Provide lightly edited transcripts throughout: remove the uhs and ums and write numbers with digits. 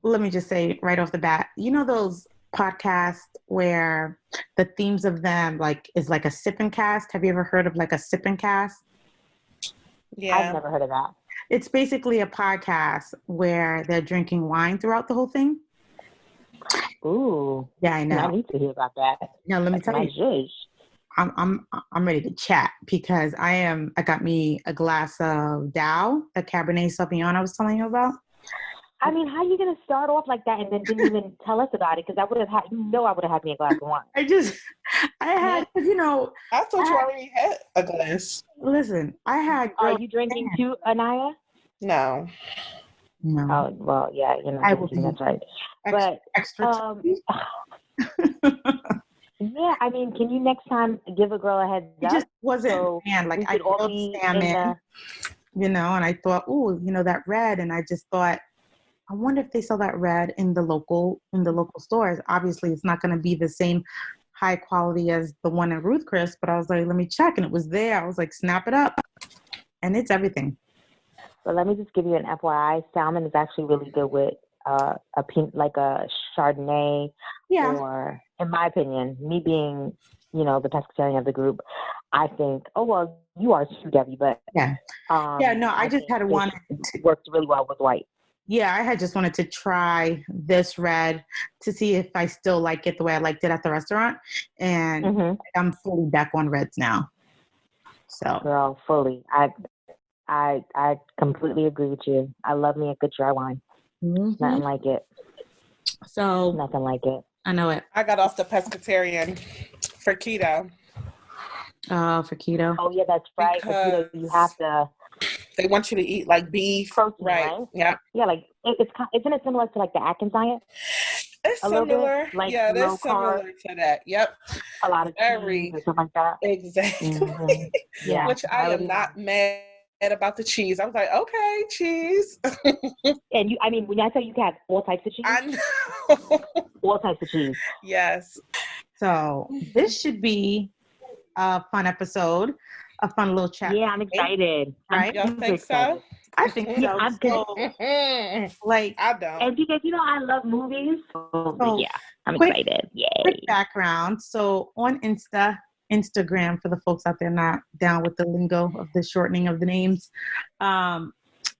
let me just say right off the bat, you know those podcasts where the themes of them like is like a sip and cast? Have you ever heard of like a sip and cast? Yeah. I've never heard of that. It's basically a podcast where they're drinking wine throughout the whole thing. Ooh. Yeah, I know. I need to hear about that. Now let me That's tell my you, zhuzh. I'm ready to chat because I got me a glass of Dow, the Cabernet Sauvignon I was telling you about. I mean, how are you going to start off like that and then didn't even tell us about it? Because I would have had, I would have had me a glass of wine. I had, you know. I thought you already had a glass. Listen, I had. Are you drinking too, Anyia? No. No. Oh, well, yeah, you're not drinking, that's right. Extra. Yeah, I mean, can you next time give a girl a heads up? It just wasn't a fan. Like I all love be salmon, you know, and I thought, oh, you know, that red, and I just thought, I wonder if they sell that red in the local stores. Obviously, it's not going to be the same high quality as the one at Ruth Chris, but I was like, let me check, and it was there. I was like, snap it up, and it's everything. But let me just give you an FYI. Salmon is actually really good with a Chardonnay. Yeah. Or, in my opinion, me being, you know, the pescatarian of the group, I think, oh well, you are too, Debbie, but yeah. No, I just had wanted to works really well with white. Yeah, I had just wanted to try this red to see if I still like it the way I liked it at the restaurant, and I'm fully back on reds now. So, girl, fully. I completely agree with you. I love me a good dry wine. Nothing like it. So nothing like it. I know it. I got off the pescatarian for keto. Oh, for keto. Oh yeah, that's right. For keto, you have to. They want you to eat like beef, protein, right? Yeah. Yeah, like isn't it similar to like the Atkins diet? It's similar. Like yeah, low it's similar to that. Yep. A lot of cheese and stuff like that. Exactly. Yeah. Which I am not mad about the cheese. I was like, okay, cheese. And I mean, when I tell you can have all types of cheese, I know. All types of cheese. Yes. So this should be a fun episode, a fun little chat. Yeah, I'm excited. Right? Y'all think so? I think so. Like, I don't. And because, you know, I love movies. So yeah, I'm excited. Yay. Quick background. So on Instagram, for the folks out there not down with the lingo of the shortening of the names,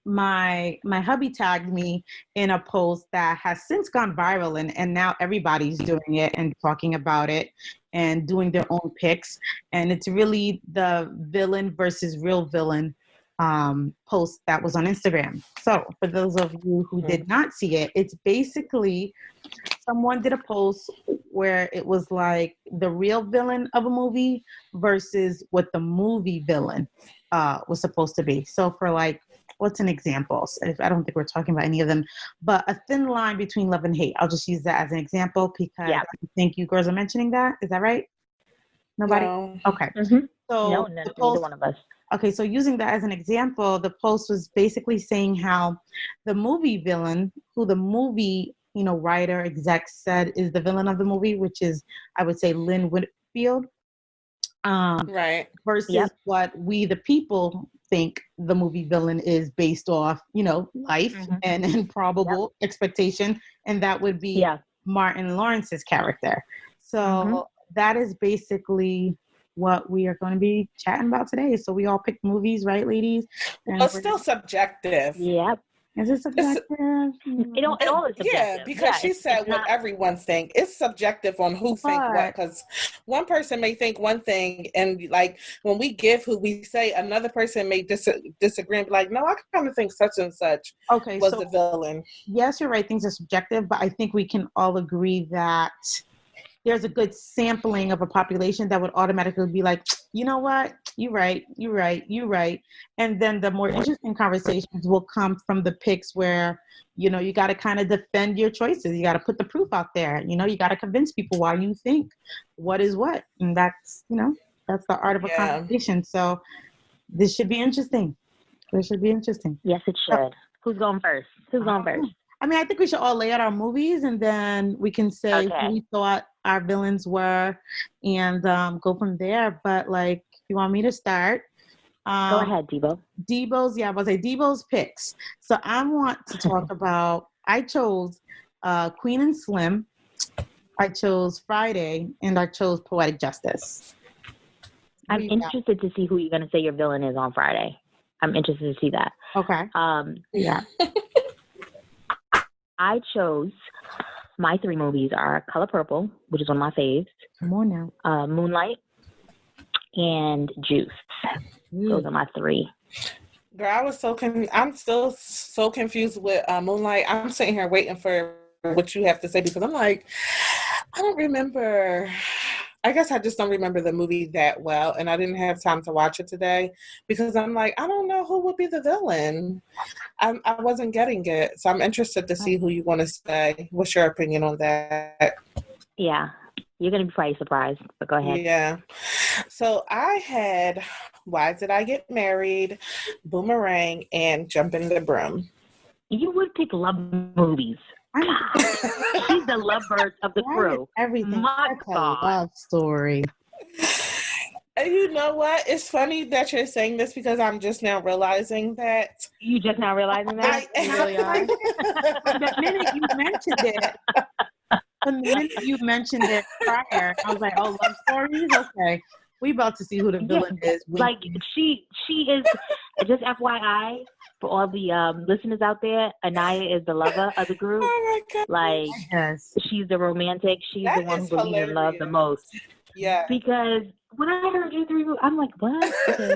my hubby tagged me in a post that has since gone viral, and now everybody's doing it and talking about it and doing their own picks. And it's really the villain versus real villain post that was on Instagram. So for those of you who did not see it, it's basically someone did a post where it was like the real villain of a movie versus what the movie villain was supposed to be. So for like, what's an example? I don't think we're talking about any of them, but a thin line between love and hate. I'll just use that as an example because I think you girls are mentioning that. Is that right? Nobody? No. Okay. So neither one of us. Okay, so using that as an example, the post was basically saying how the movie villain, who the movie, you know, writer, exec said is the villain of the movie, which is, I would say, Lynn Whitfield. Right. Versus what we, the people, think the movie villain is based off, you know, life and probable expectation. And that would be Martin Lawrence's character. So that is basically what we are going to be chatting about today. So we all picked movies, right, ladies? And well, it's still subjective. Yep. Is it subjective? It all is subjective. Yeah, because she said what everyone think. It's subjective on who think what. Because one person may think one thing, and like when we give who we say, another person may disagree and be like, no, I kind of think such and such was the villain. Yes, you're right. Things are subjective, but I think we can all agree that there's a good sampling of a population that would automatically be like, you know what? You're right. And then the more interesting conversations will come from the picks where, you know, you got to kind of defend your choices. You got to put the proof out there. You know, you got to convince people why you think what is what. And that's, you know, that's the art of a conversation. So this should be interesting. Yes, it should. Who's going first? I mean, I think we should all lay out our movies and then we can say who we thought our villains were and go from there. But like, if you want me to start. Go ahead, Debo. Debo's picks. So I want to talk about I chose Queen and Slim. I chose Friday, and I chose Poetic Justice. I'm interested to see who you're going to say your villain is on Friday. I'm interested to see that. Okay. Yeah. I chose, my 3 movies are Color Purple, which is one of my faves. Come on now. Moonlight, and Juice. Those are my 3. Girl, I'm still so confused with Moonlight. I'm sitting here waiting for what you have to say because I'm like, I don't remember. I guess I just don't remember the movie that well, and I didn't have time to watch it today because I'm like, I don't know who would be the villain. I wasn't getting it, so I'm interested to see who you want to say. What's your opinion on that? Yeah, you're going to be probably surprised, but go ahead. Yeah. So I had Why Did I Get Married, Boomerang, and Jump in the Broom. You would pick love movies. She's the lovebird of the crew. Everything. My God. Love story. And you know what? It's funny that you're saying this because I'm just now realizing that. You just now realizing that? You really are? The minute you mentioned it prior, I was like, oh, love stories? Okay. We about to see who the villain is. Like, she is, just FYI, for all the listeners out there, Anyia is the lover of the group. Oh my God. Like, yes. She's the romantic. She's the one who believes in love the most. Yeah. Because when I heard you 3, I'm like, what? Okay,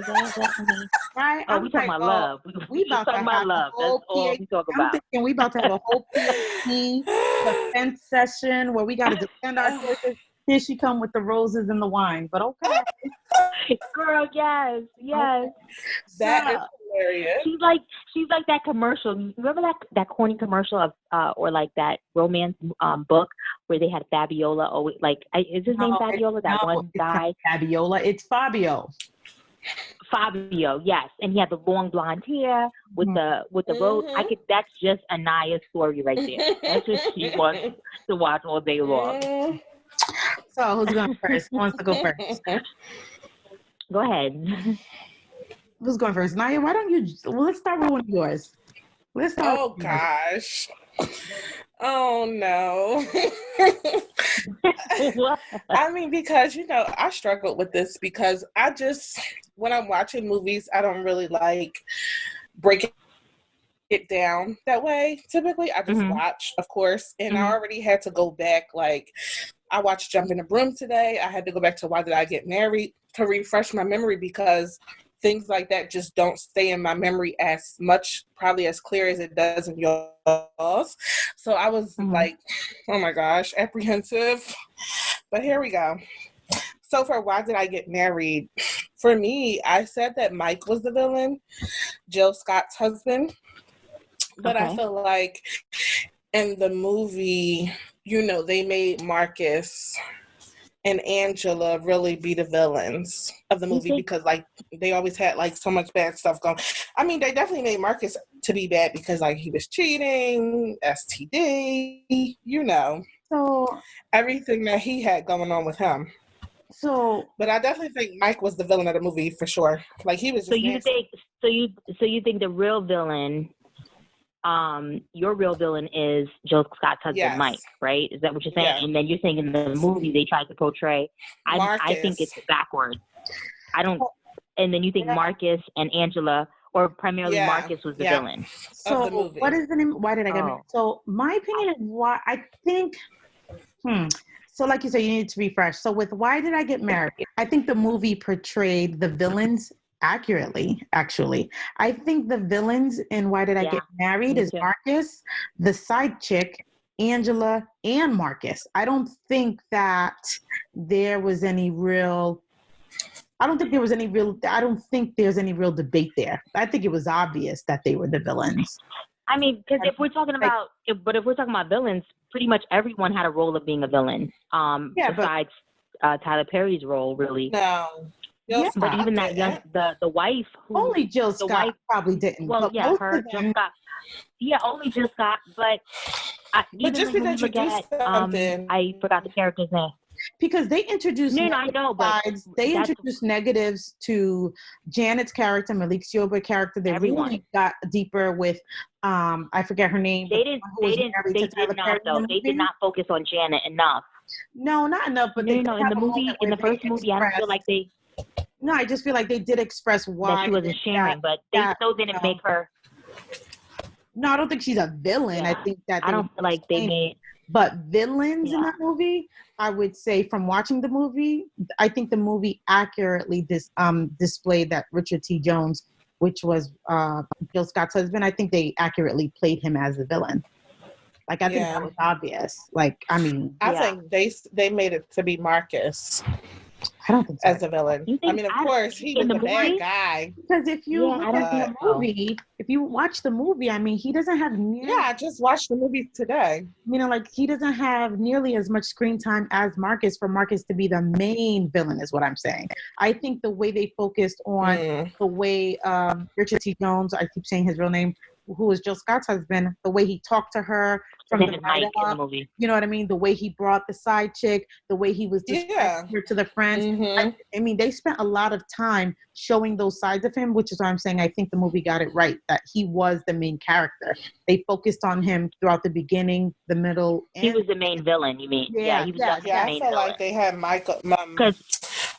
right. Oh, we talking about love. We about to have love. That's all we talk about. I'm thinking we about to have a whole PhD defense session where we got to defend our choices. Here she come with the roses and the wine, but okay. Girl, yes. That is hilarious. She's like that commercial. Remember that corny commercial of or like that romance book where they had Fabiola? Oh, like is his name Fabiola? That one guy. Fabiola. It's Fabio. Fabio, yes, and he had the long blonde hair with the rose. That's just Ania's story right there. That's what she wants to watch all day long. So who's going first? Who wants to go first? Go ahead. Who's going first? Naya, why don't you? Well, let's start with one of yours. Let's start. Oh gosh. Oh no. I mean, because I struggled with this because when I'm watching movies, I don't really like breaking it down that way. Typically, I just watch, of course, and I already had to go back. Like, I watched Jump in the Broom today. I had to go back to Why Did I Get Married to refresh my memory because things like that just don't stay in my memory as much, probably as clear as it does in yours. So I was like, oh my gosh, apprehensive. But here we go. So for Why Did I Get Married? For me, I said that Mike was the villain, Jill Scott's husband. But I feel like in the movie, they made Marcus and Angela really be the villains of the movie because they always had so much bad stuff going. I mean, they definitely made Marcus to be bad because he was cheating, STD, So everything that he had going on with him. But I definitely think Mike was the villain of the movie for sure. Like, he was just So you think the real villain, your real villain is Jill Scott's husband, Mike, right? Is that what you're saying? Yeah. And then you're saying in the movie they tried to portray. I think it's backwards. I don't. And then you think Marcus and Angela, or primarily Marcus, was the villain. So what is the name? Why did I get married? So my opinion is why I think. So like you said, you need to refresh. So with Why Did I Get Married? I think the movie portrayed the villains accurately, actually. I think the villains in Why Did I Get Married is Marcus, the side chick, Angela, and Marcus. I don't think that there was any real there's any real debate there. I think it was obvious that they were the villains. I mean, because if we're talking about villains, pretty much everyone had a role of being a villain. Besides Tyler Perry's role, really. No. But even that the wife, only Jill Scott probably didn't. Well, Jill Scott. Yeah, only Jill Scott. But just because you do something, I forgot the character's name. because they introduced I know, but they introduced negatives to Janet's character, Malik Yoba character. They really got deeper with I forget her name. They did not focus on Janet enough. No, not enough. But they in the movie, in the first movie, I don't feel like they. No, I just feel like they did express why that she wasn't sharing, but they still didn't make her. No, I don't think she's a villain. Yeah. I think that I don't feel like they made. But villains in that movie, I would say from watching the movie, I think the movie accurately displayed that Richard T. Jones, which was Jill Scott's husband, I think they accurately played him as the villain. Like, I think that was obvious. Like, I mean. I think they made it to be Marcus. I don't think so. As a villain. I mean, of course, he was a bad guy. Because if you look at the movie, if you watch the movie, I mean, he doesn't have I just watched the movie today. You know, like, he doesn't have nearly as much screen time as Marcus for Marcus to be the main villain, is what I'm saying. I think the way they focused on the way Richard T. Jones, I keep saying his real name, who was Jill Scott's husband, the way he talked to her from the night up, movie. You know what I mean? The way he brought the side chick, the way he was describing her to the friends. I mean, they spent a lot of time showing those sides of him, which is why I'm saying I think the movie got it right, that he was the main character. They focused on him throughout the beginning, the middle, and he was the main villain, you mean? Yeah, he was the main villain. Like they had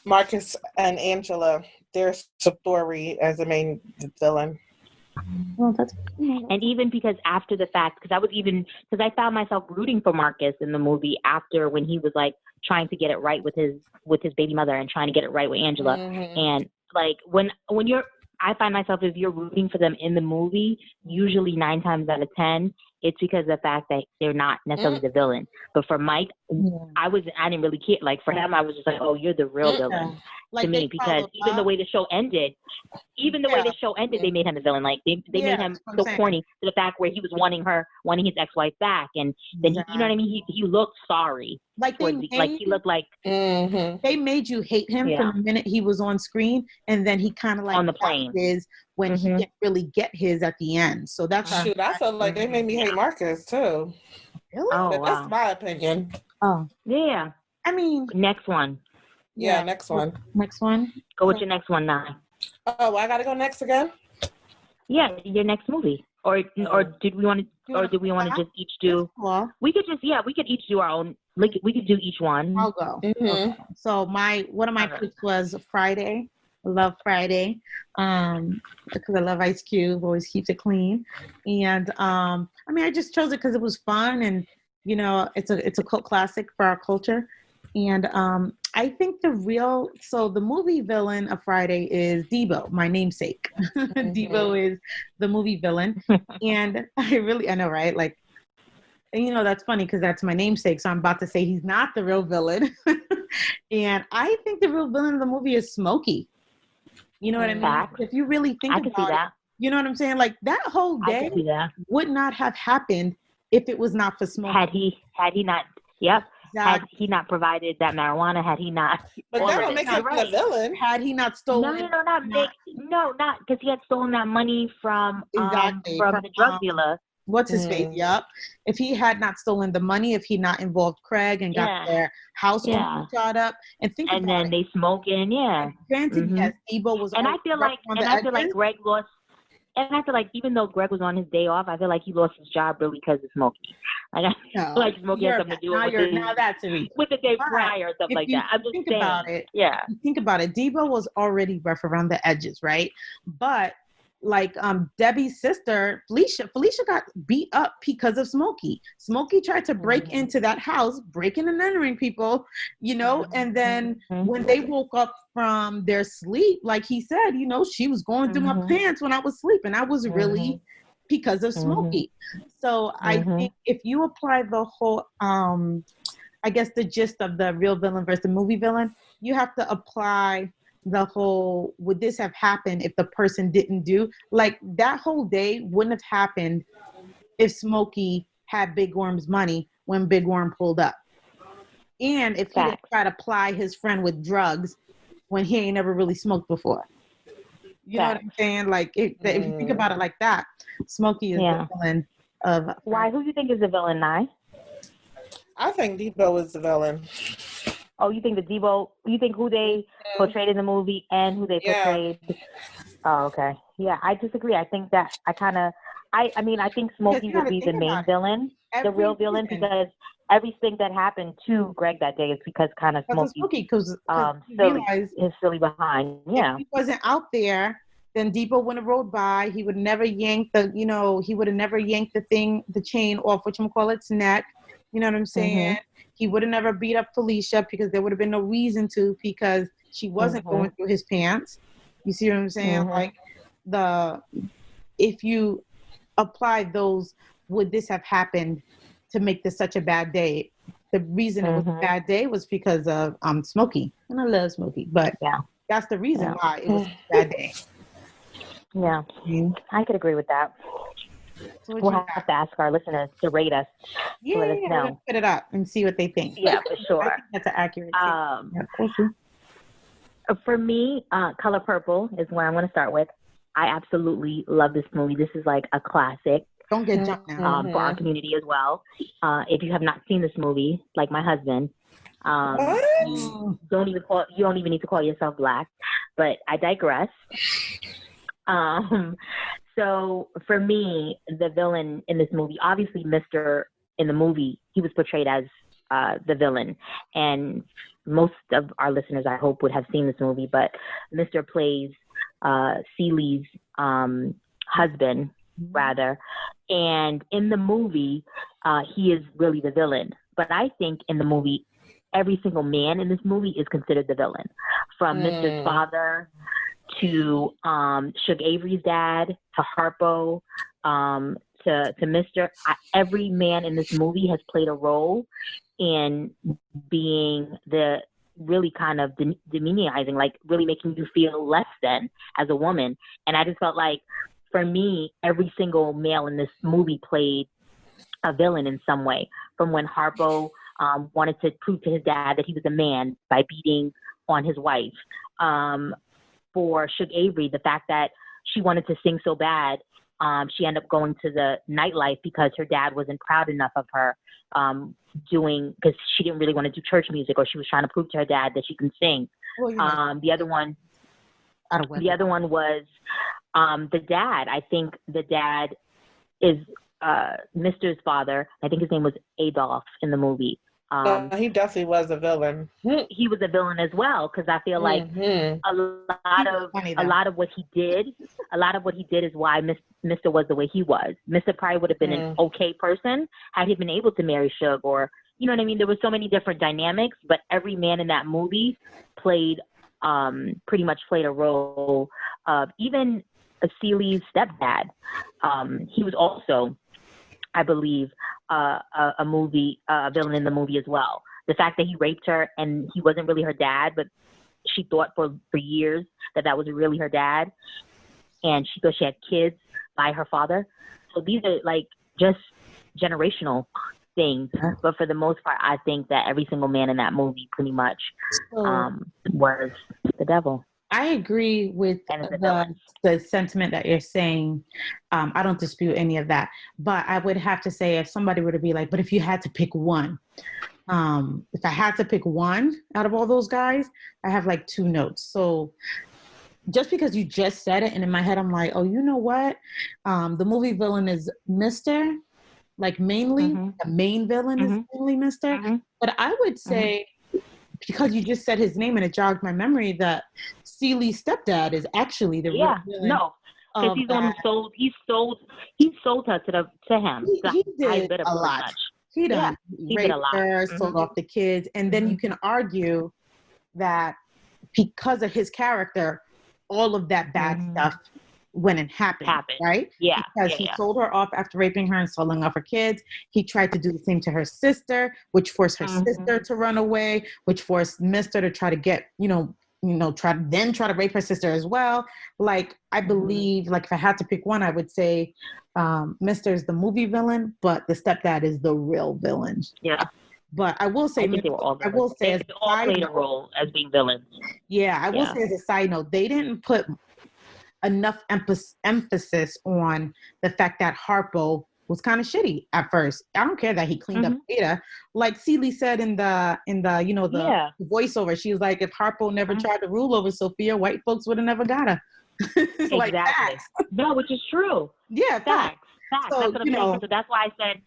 Marcus and Angela, their story as the main villain. Well, and even because after the fact, because I found myself rooting for Marcus in the movie after when he was like trying to get it right with his baby mother and trying to get it right with Angela. And like when I find myself, if you're rooting for them in the movie, usually 9 times out of 10, it's because of the fact that they're not necessarily the villain. But for Mike, I didn't really care. Like for him, I was just like, oh, you're the real villain to me, because even the way the show ended, they made him the villain. Like they made him so corny to the fact where he was wanting his ex-wife back, and then you know what I mean. He looked sorry. Like he looked like they made you hate him from the minute he was on screen, and then he kind of like on the plane when he didn't really get his at the end. So that's I felt like they made me hate Marcus too. Really? Oh, but that's my opinion. Oh yeah. I mean, next one. Yeah, next one. Next one. Go with your next one now. Oh, I gotta go next again? Yeah, your next movie. Or did we want to just each do? We could each do our own. Like we could do each one. I'll go. Okay. So one of my picks was Friday. I love Friday. Because I love Ice Cube. Always keeps it clean. And I mean, I just chose it because it was fun, and you know, it's a cult classic for our culture. And I think the movie villain of Friday is Debo, my namesake. Debo is the movie villain. And I know, right? Like, and you know, that's funny because that's my namesake. So I'm about to say he's not the real villain. And I think the real villain of the movie is Smokey. You know what I mean? If you really think about it, you know what I'm saying? Like that whole day would not have happened if it was not for Smokey. Had he not, yep. Had he not provided that marijuana, had he not. But that don't make him the villain. Had he not stolen. Not because he had stolen that money from the drug dealer. What's his face? Yep. If he had not stolen the money, if he not involved Craig and got their house shot up, and then they smoking, Granted, yes, Debo was. And I feel like Greg lost. And I feel like even though Greg was on his day off, I feel like he lost his job really because of Smokey. Like I feel like Smokey had something to do with the day prior or stuff like that. I'm just saying. About it, think about it. Debo was already rough around the edges, right? But like Debbie's sister, Felicia got beat up because of Smokey. Smokey tried to break into that house, breaking and entering people, you know, and then when they woke up from their sleep, like he said, you know, she was going through my pants when I was sleeping. I was really because of Smokey. So I think if you apply the whole, I guess the gist of the real villain versus the movie villain, you have to apply the whole, would this have happened if the person didn't do, like that whole day wouldn't have happened if Smokey had Big Worm's money when Big Worm pulled up. And if he didn't try to ply his friend with drugs when he ain't never really smoked before. You know what I'm saying? Like if you think about it like that, Smokey is the villain of. Why? Who do you think is the villain, Nye? I think Debo is the villain. Oh, you think the Debo? You think who they portrayed in the movie and who they portrayed? Oh, okay. Yeah, I disagree. I think that I mean, I think Smokey would be the main villain, the real villain, because everything that happened to Greg that day is because kind of Smokey, because his silly behind. Yeah. If he wasn't out there, then Depot wouldn't have rode by. He would never yank he would have never yanked the chain off whatchamacallit's neck. You know what I'm saying? He would have never beat up Felicia because there would have been no reason to, because she wasn't going through his pants. You see what I'm saying? Like if you apply those, would this have happened to make this such a bad day? The reason it was a bad day was because of Smokey. And I love Smokey, but that's the reason why it was a bad day. Yeah, I could agree with that. So we'll have to ask our listeners to rate us. Yeah, let us know. We'll put it up and see what they think. Yeah, for sure. I think that's an accurate. For me, Color Purple is what I'm going to start with. I absolutely love this movie. This is like a classic. Don't get jumped now. For our community as well. If you have not seen this movie, like my husband, you don't even need to call yourself Black. But I digress. So for me, the villain in this movie, obviously Mr. in the movie, he was portrayed as the villain. And most of our listeners, I hope, would have seen this movie. But Mr. plays Celie's husband, rather. And in the movie, he is really the villain. But I think in the movie, every single man in this movie is considered the villain. From Mr.'s father to Suge Avery's dad, to Harpo, to Mr. Every man in this movie has played a role in being the really kind of demonizing, like really making you feel less than as a woman. And I just felt like, for me, every single male in this movie played a villain in some way. From when Harpo wanted to prove to his dad that he was a man by beating on his wife. For Suge Avery, the fact that she wanted to sing so bad, she ended up going to the nightlife because her dad wasn't proud enough of her because she didn't really want to do church music, or she was trying to prove to her dad that she can sing. Well, the other one was the dad. I think the dad is Mr.'s father. I think his name was Adolf in the movie. He definitely was a villain. He was a villain as well, because I feel like a lot of what he did is why Mr. was the way he was. Mr. probably would have been an okay person had he been able to marry Suge, or you know what I mean. There were so many different dynamics, but every man in that movie pretty much played a role. Even Celie's stepdad, he was also, I believe, a villain in the movie as well. The fact that he raped her and he wasn't really her dad, but she thought for years that was really her dad, and she thought she had kids by her father. So these are like just generational things. But for the most part, I think that every single man in that movie pretty much was the devil. I agree with the sentiment that you're saying. I don't dispute any of that. But I would have to say, if somebody were to be like, but if you had to pick one, if I had to pick one out of all those guys, I have like two notes. So just because you just said it, and in my head, I'm like, oh, you know what? The movie villain is Mr. Like mainly, the main villain is mainly Mr. But I would say, because you just said his name and it jogged my memory, that Celie's stepdad is actually the real villain. No, because he's the one who sold her to him. He did a lot. He did a lot. Sold off the kids, and then you can argue that because of his character, all of that bad stuff went and happened, right? Yeah. Because he sold her off after raping her and selling off her kids. He tried to do the same to her sister, which forced her sister to run away, which forced Mr. to try to get, try to rape her sister as well. Like, I believe, like, if I had to pick one, I would say Mr. is the movie villain, but the stepdad is the real villain. Yeah. But I will say, they all played a role as being villains. Yeah, I will say as a side note, they didn't put enough emphasis on the fact that Harpo was kind of shitty at first. I don't care that he cleaned up later. Like Celie said in the the voiceover, she was like, if Harpo never tried to rule over Sophia, white folks would have never got her. Like exactly. No, which is true. Yeah, facts. So, that's what I'm saying. So that's why I said,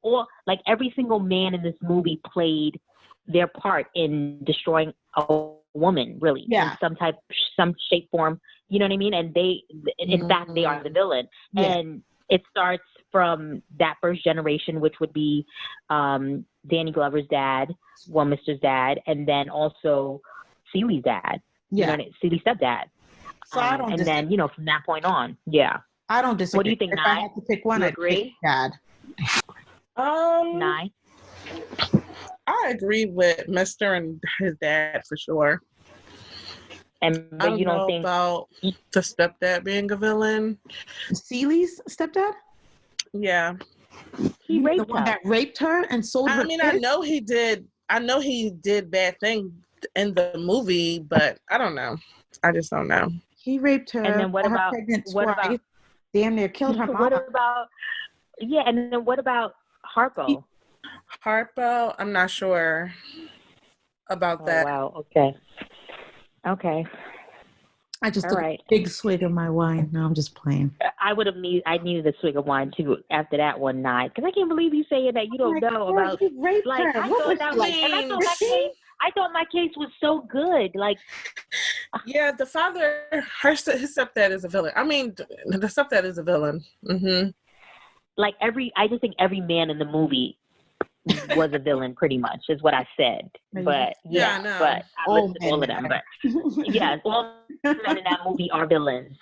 or like every single man in this movie played their part in destroying a woman, really, in some shape, form. You know what I mean? And they, in fact, they are the villain. And it starts from that first generation, which would be Danny Glover's dad, Mister's dad, and then also Celie's dad. You know, Celie's stepdad. So I don't. And then from that point on, I don't disagree. What do you think, if Nye? I had to pick one, I'd pick dad. Nye? I agree with Mister and his dad for sure. But you don't think about the stepdad being a villain? Celie's stepdad? Yeah. He raped the one her. that raped her and sold her. I mean, I know he did bad things in the movie, but I don't know. I just don't know. He raped her. And then what about damn near killed her mom. What about and then what about Harpo? Harpo, I'm not sure about that. Wow. Okay. I just took a big swig of my wine. No, I'm just playing. I needed a swig of wine too after that one night, because I can't believe you saying that you don't know about. Raped her. I thought my case was so good. Like, yeah, the father, his stepdad is a villain. I mean, the stepdad is a villain. Mm-hmm. Like I just think every man in the movie was a villain, pretty much, is what I said. But but I listened to all of them. But all men in that movie are villains.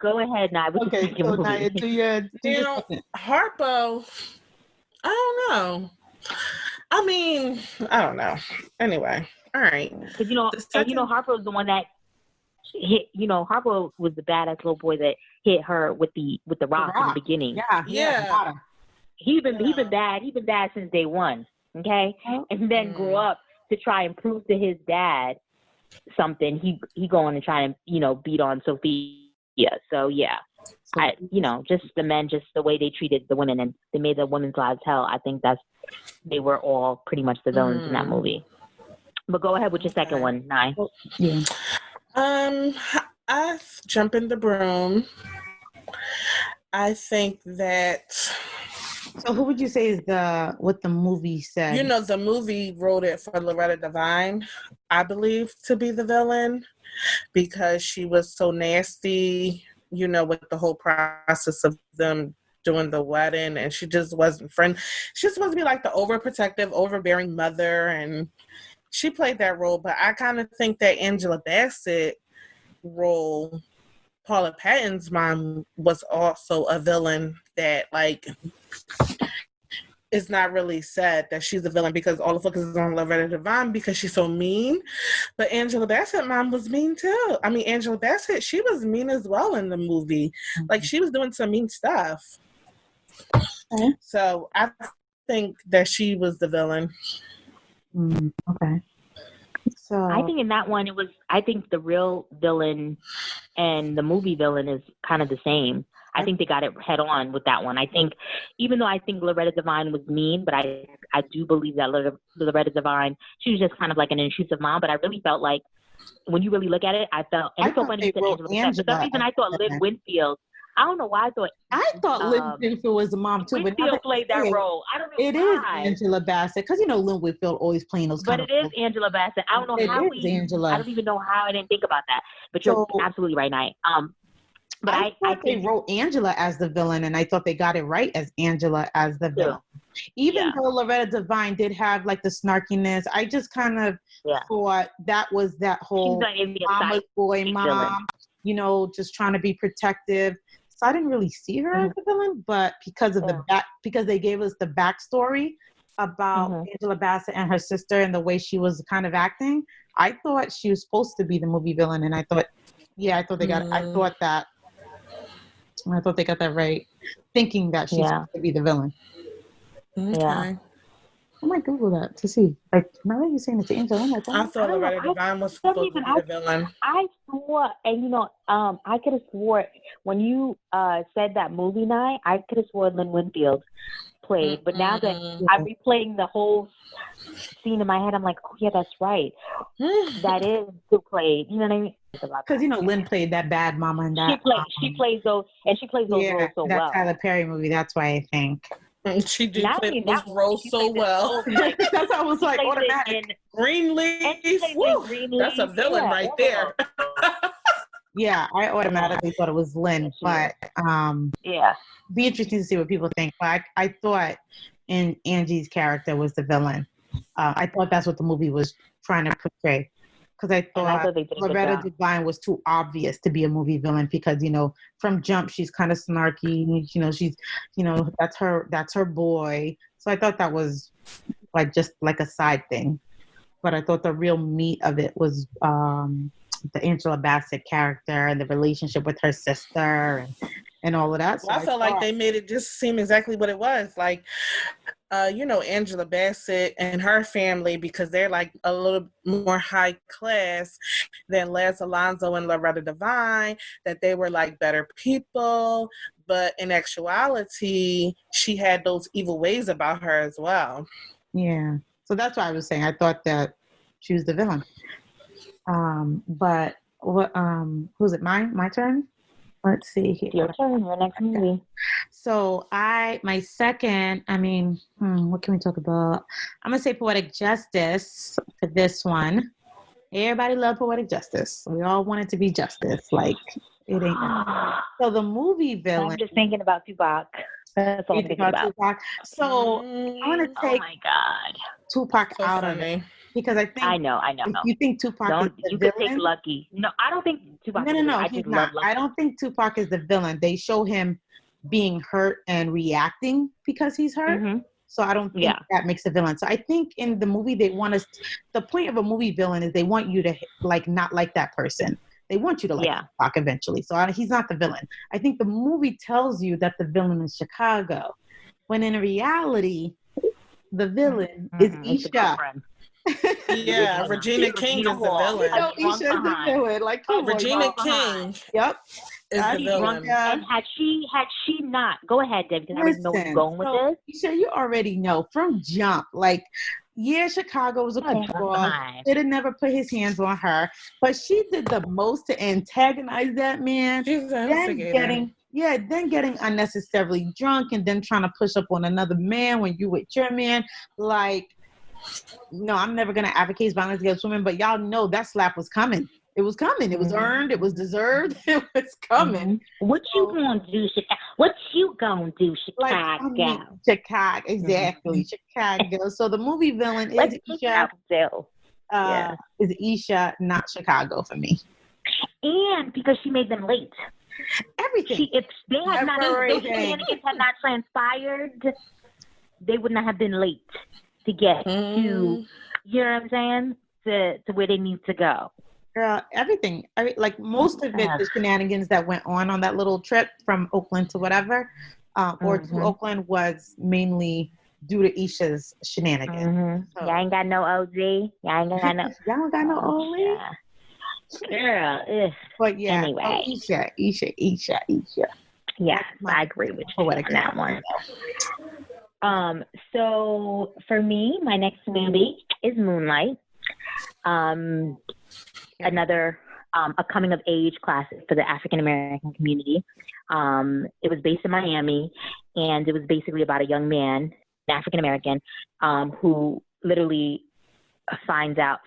Go ahead, Nye. Okay, so Nye, do your Harpo. I don't know. I mean, I don't know. Anyway, all right. Because Harpo is the one that hit. Harpo was the badass little boy that hit her with the rock in the beginning. Yeah. He's been bad. He's been bad since day one. Okay, and then grew up to try and prove to his dad something. He go on and try and beat on Sophia. So just the men, just the way they treated the women, and they made the women's lives hell. I think they were all pretty much the villains in that movie. But go ahead with your second one, Nye. Yeah. I jump in the Broom. I think that. So who would you say is what the movie said? The movie wrote it for Loretta Devine, I believe, to be the villain, because she was so nasty, with the whole process of them doing the wedding, and she just wasn't friend. She was supposed to be like the overprotective, overbearing mother, and she played that role. But I kind of think that Angela Bassett role, Paula Patton's mom, was also a villain that, like, it's not really said that she's a villain, because all the focus is on Loretta Devine because she's so mean. But Angela Bassett's mom was mean too. I mean, Angela Bassett, she was mean as well in the movie. Mm-hmm. Like, she was doing some mean stuff. Okay. So I think that she was the villain. Okay. So I think in that one, I think the real villain and the movie villain is kind of the same. I think they got it head on with that one. I think, even though I think Loretta Devine was mean, but I do believe that Loretta Devine, she was just kind of like an intrusive mom. But I really felt like, when you really look at it, it's so funny you said Angela Bassett. For some reason, I thought Liv Winfield. I don't know why I thought Liv Winfield was the mom too. Winfield but played that role. I don't know it why. It is Angela Bassett, because Liv Winfield always playing those. But it is roles. Angela Bassett. I don't know how Angela. I don't even know how I didn't think about that. But you're absolutely right, Nye. But I thought they wrote Angela as the villain, and I thought they got it right as Angela as the villain. Even though Loretta Devine did have like the snarkiness, I just kind of thought that was that whole mama's boy mom, just trying to be protective. So I didn't really see her as the villain, but because of because they gave us the backstory about Angela Bassett and her sister and the way she was kind of acting, I thought she was supposed to be the movie villain, and I thought they got that right, thinking that she's supposed to be the villain. Okay. I might Google that to see. Like, now that you're saying it's Angel, I'm like, I thought Loretta Devine was supposed to be the villain. I swore, and I could have swore when you said that movie night, I could have swore Lynn Winfield played. But now that I'm replaying the whole scene in my head, I'm like, oh yeah, that's right. That is who played. You know what I mean? Because Lynn played that bad mama in that. She plays those, and she plays those roles so well. That Tyler Perry movie. That's why I think. She did play those roles so well. That's why I was like automatic. Greenleaf. That's a villain right there. Yeah, I automatically thought it was Lynn, but be interesting to see what people think. But I thought Angie's character was the villain. I thought that's what the movie was trying to portray. Because I thought Loretta Devine was too obvious to be a movie villain because, from jump, she's kind of snarky. She's, that's her boy. So I thought that was just like a side thing. But I thought the real meat of it was the Angela Bassett character and the relationship with her sister and all of that. So I felt like they made it just seem exactly what it was. Like, Angela Bassett and her family, because they're like a little more high class than Les Alonso and Loretta Devine, that they were like better people. But in actuality, she had those evil ways about her as well. Yeah. So that's why I was saying I thought that she was the villain. But what? Who's it? My turn. Let's see here. Your turn. Your next movie. So my second. What can we talk about? I'm gonna say Poetic Justice for this one. Everybody loved Poetic Justice. We all wanted to be justice. Like it ain't. So the movie villain. I'm just thinking about Tupac. That's all I'm thinking about. Tupac. So I'm gonna take. Oh my God. Tupac out of it. Because I think I know. You think Tupac is the villain? Could take Lucky. No, I don't think Tupac. No, he's not. I don't think Tupac is the villain. They show him being hurt and reacting because he's hurt. Mm-hmm. So I don't think that makes a villain. So I think in the movie they want us. The point of a movie villain is they want you to not like that person. They want you to like Tupac eventually. So he's not the villain. I think the movie tells you that the villain is Chicago, when in reality, the villain is Isha. Yeah, Regina King is the villain. Isha's the villain. Like, Regina King. Yep. Is the villain. And had she not, go ahead, Deb, because I already know where you're going with this. Isha, you already know from jump. Like, Chicago was a cornball. Didn't never put his hands on her, but she did the most to antagonize that man. Then getting unnecessarily drunk and then trying to push up on another man when you with your man. Like, no, I'm never going to advocate violence against women, but y'all know that slap was coming. It was coming. It was earned. It was deserved. It was coming. What you gonna do, Chicago? What you gonna do, Chicago? Chicago, exactly. Chicago. So the movie villain is Isha. Is Isha, not Chicago for me. And because she made them late. Everything. If those shenanigans had not transpired, they would not have been late to get to, you know what I'm saying, to where they need to go. Girl, everything. Most of it, the shenanigans that went on that little trip from Oakland to whatever, or to Oakland, was mainly due to Isha's shenanigans. So, y'all ain't got no OG. Y'all ain't got no. Y'all don't got no OG. Girl, but yeah. Anyway, Isha. Yeah, I agree with you on that one. So for me, my next movie is Moonlight. Another a coming of age classic for the African American community. It was based in Miami, and it was basically about a young man, African American, who literally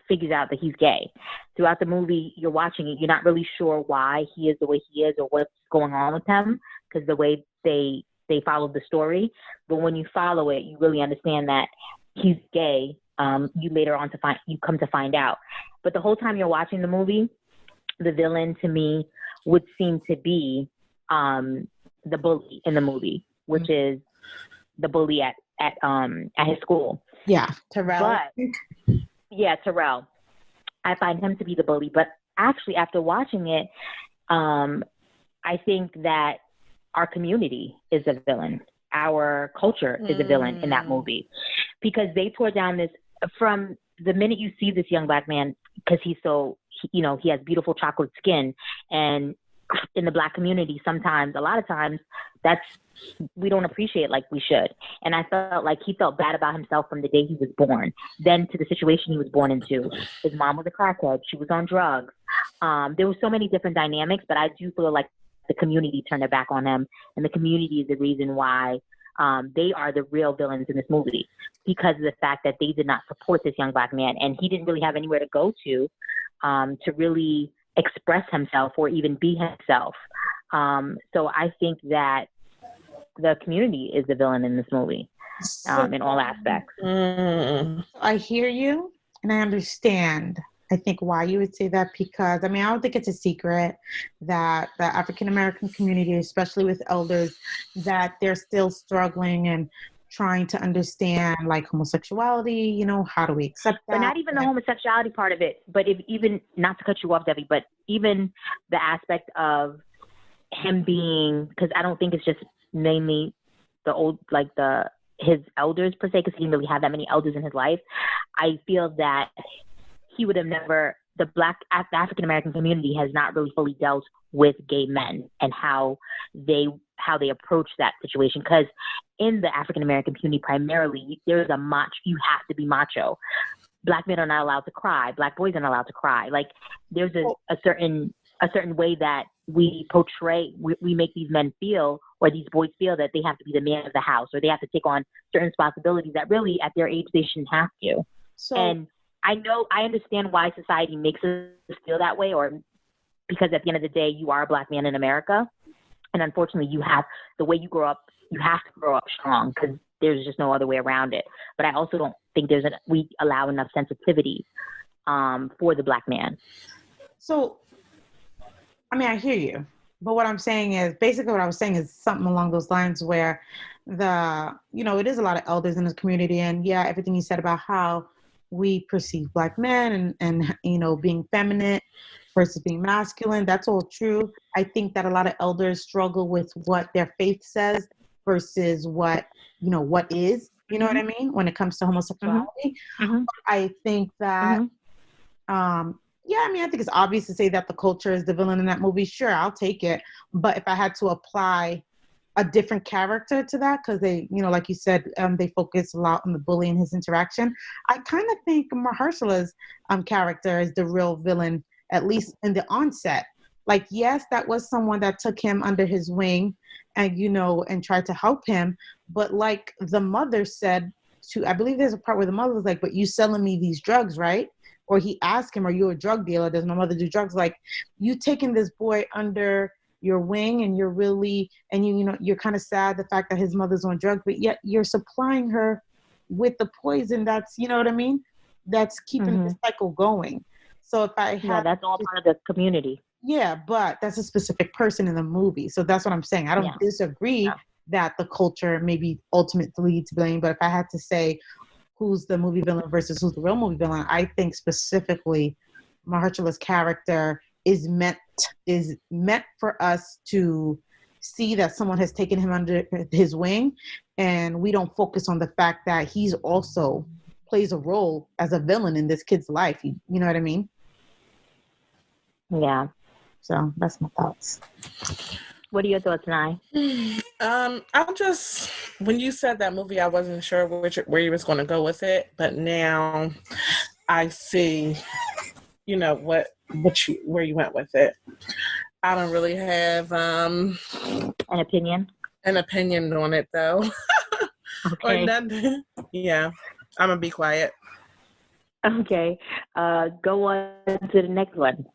figures out that he's gay. Throughout the movie, you're watching it, you're not really sure why he is the way he is or what's going on with him, because the way they followed the story. But when you follow it, you really understand that he's gay. You later on come to find out. But the whole time you're watching the movie, the villain to me would seem to be the bully in the movie, which is the bully at his school. Yeah, Terrell. Terrell. I find him to be the bully. But actually, after watching it, I think that our community is a villain. Our culture is a villain in that movie, because they tore down this from the minute you see this young black man, because he's so, he has beautiful chocolate skin, and in the Black community, a lot of times, we don't appreciate like we should. And I felt like he felt bad about himself from the day he was born, then to the situation he was born into. His mom was a crackhead. She was on drugs. There were so many different dynamics, but I do feel like the community turned their back on him, and the community is the reason why they are the real villains in this movie, because of the fact that they did not support this young black man, and he didn't really have anywhere to go to really express himself or even be himself. So I think that the community is the villain in this movie, in all aspects. I hear you, and I understand, I think, why you would say that, because, I don't think it's a secret that the African-American community, especially with elders, that they're still struggling and trying to understand, like, homosexuality, how do we accept that? But not even the homosexuality part of it, but even, not to cut you off, Debbie, but even the aspect of him being, because I don't think it's just mainly his elders per se, because he didn't really have that many elders in his life. I feel that he would have never, the African American community has not really fully dealt with gay men and how they approach that situation. Because in the African American community, primarily, there's you have to be macho. Black men are not allowed to cry. Black boys are not allowed to cry. Like, there's a certain way that we portray, we make these men feel, or these boys feel, that they have to be the man of the house, or they have to take on certain responsibilities that really at their age they shouldn't have to. And I understand why society makes us feel that way, or because at the end of the day, you are a black man in America. And unfortunately, the way you grow up, you have to grow up strong, because there's just no other way around it. But I also don't think we allow enough sensitivity for the black man. So, I hear you. But what I'm saying is, basically what I was saying is something along those lines where it is a lot of elders in this community. And yeah, everything you said about how we perceive black men and being feminine versus being masculine, that's all true. I think that a lot of elders struggle with what their faith says versus what is, what I mean, when it comes to homosexuality. I think that, I think it's obvious to say that the culture is the villain in that movie. Sure, I'll take it. But if I had to apply a different character to that, because they, like you said, they focus a lot on the bully and his interaction, I kind of think Mahershala's character is the real villain, at least in the onset. Like, yes, that was someone that took him under his wing and, and tried to help him. But like the mother said I believe there's a part where the mother was like, but you selling me these drugs, right? Or he asked him, are you a drug dealer? Does my mother do drugs? Like, you taking this boy under your wing, and you're really, and you're kind of sad the fact that his mother's on drugs, but yet you're supplying her with the poison that's, what I mean? That's keeping the cycle going. So if I had... that's all part of the community. Yeah, but that's a specific person in the movie. So that's what I'm saying. I don't disagree that the culture maybe ultimately to blame, but if I had to say who's the movie villain versus who's the real movie villain, I think specifically Mahershala's character is meant for us to see that someone has taken him under his wing, and we don't focus on the fact that he's also plays a role as a villain in this kid's life. You know what I mean? Yeah. So that's my thoughts. What are your thoughts, Nye? When you said that movie, I wasn't sure where you was going to go with it, but now I see, where you went with it. I don't really have an opinion. An opinion on it, though. Okay. Or nothing. Yeah, I'm gonna be quiet. Okay. Go on to the next one.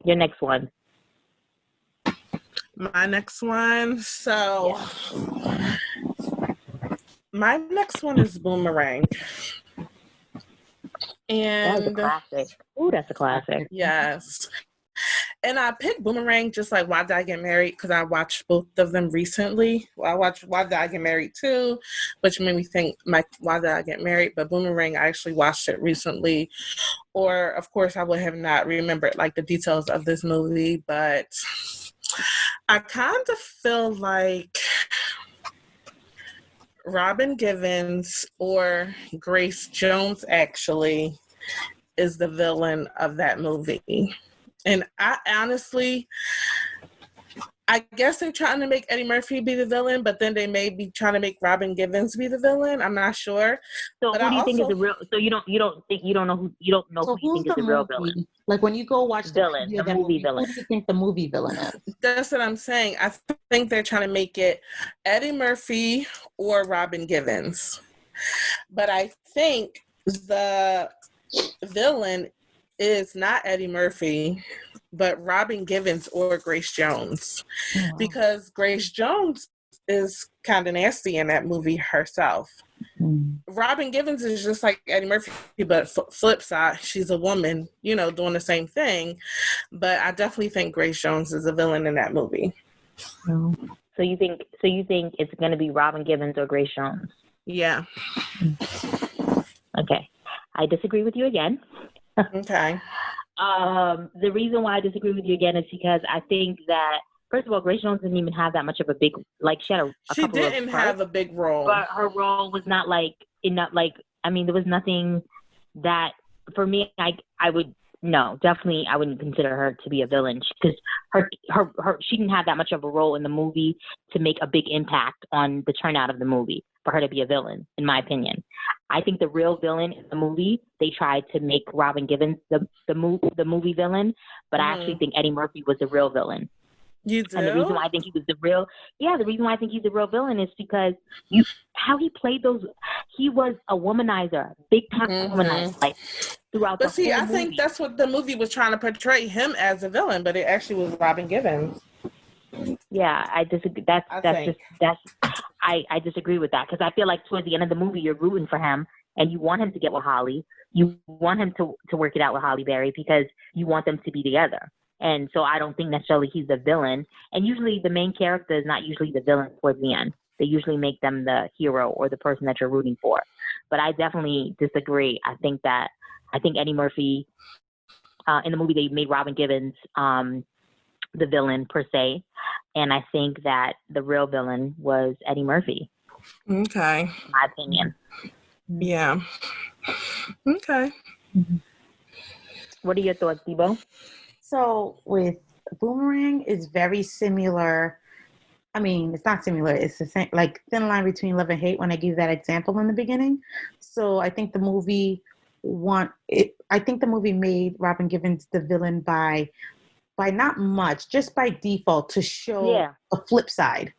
Your next one. My next one. So, my next one is Boomerang. And that's a classic. Ooh, that's a classic. Yes. And I picked Boomerang just like Why Did I Get Married? Because I watched both of them recently. Well, I watched Why Did I Get Married too, which made me think Why Did I Get Married? But Boomerang, I actually watched it recently. Or, of course, I would have not remembered like the details of this movie, but I kind of feel like Robin Givens or Grace Jones actually is the villain of that movie. And I honestly, I guess they're trying to make Eddie Murphy be the villain, but then they may be trying to make Robin Givens be the villain. I'm not sure. So but who do you think is the real? So you don't know who you think is the real villain? Like when you go watch the movie villain, who do you think the movie villain is? That's what I'm saying. I think they're trying to make it Eddie Murphy or Robin Givens, but I think the villain is not Eddie Murphy, but Robin Givens or Grace Jones, because Grace Jones is kind of nasty in that movie herself. Robin Givens is just like Eddie Murphy, but flip side, she's a woman, doing the same thing. But I definitely think Grace Jones is a villain in that movie. So you think it's going to be Robin Givens or Grace Jones? Yeah. Okay, I disagree with you again. Okay. The reason why I disagree with you again is because I think that, first of all, Grace Jones didn't even have that much of a big, she had she didn't have a big role, but her role was not enough. There was nothing that for me. I would definitely I wouldn't consider her to be a villain because her she didn't have that much of a role in the movie to make a big impact on the turnout of the movie for her to be a villain, in my opinion. I think the real villain in the movie, they tried to make Robin Givens the movie villain, but I actually think Eddie Murphy was the real villain. You do? And the reason why I think he was the real villain is because how he played he was a womanizer, big time womanizer, throughout the whole movie. I think that's what the movie was trying to portray him as a villain, but it actually was Robin Givens. Yeah, I disagree. I disagree with that because I feel like towards the end of the movie, you're rooting for him and you want him to get with Holly. You want him to work it out with Halle Berry because you want them to be together. And so I don't think necessarily he's the villain. And usually the main character is not usually the villain towards the end. They usually make them the hero or the person that you're rooting for. But I definitely disagree. I think Eddie Murphy, in the movie, they made Robin Givens the villain per se. And I think that the real villain was Eddie Murphy. Okay. In my opinion. Yeah. Okay. What are your thoughts, Debo? So with Boomerang, it's very similar. I mean, it's not similar. It's the same, like thin line between love and hate when I gave that example in the beginning. So I think the movie made Robin Givens the villain by not much, just by default to show a flip side.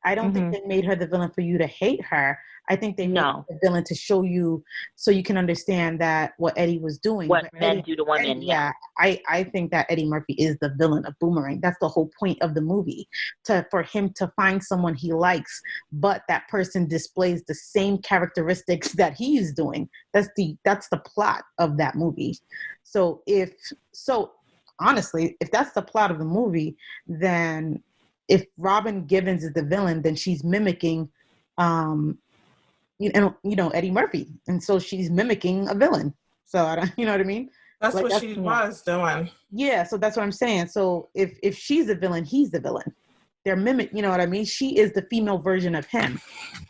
I don't think they made her the villain for you to hate her. I think they made her the villain to show you so you can understand that what Eddie was doing. What men do to women. Yeah. I think that Eddie Murphy is the villain of Boomerang. That's the whole point of the movie, for him to find someone he likes, but that person displays the same characteristics that he's doing. That's the plot of that movie. Honestly, if that's the plot of the movie, then if Robin Givens is the villain, then she's mimicking, Eddie Murphy. And so she's mimicking a villain. So, you know what I mean? That's what she was doing. Yeah, so that's what I'm saying. So if she's the villain, he's the villain. They're you know what I mean? She is the female version of him.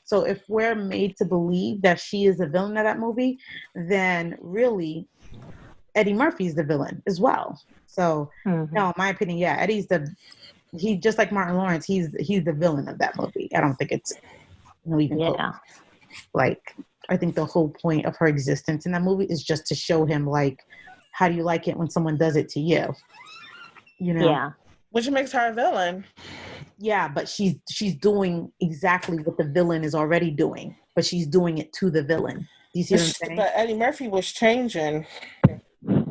So if we're made to believe that she is the villain of that movie, then really Eddie Murphy's the villain as well. So, no, in my opinion, yeah, Eddie's he just like Martin Lawrence, he's the villain of that movie. I don't think it's even close. Like, I think the whole point of her existence in that movie is just to show him, like, how do you like it when someone does it to you? Yeah. Which makes her a villain. Yeah, but she's doing exactly what the villain is already doing, but she's doing it to the villain. Do you see what I'm saying? But Eddie Murphy was changing.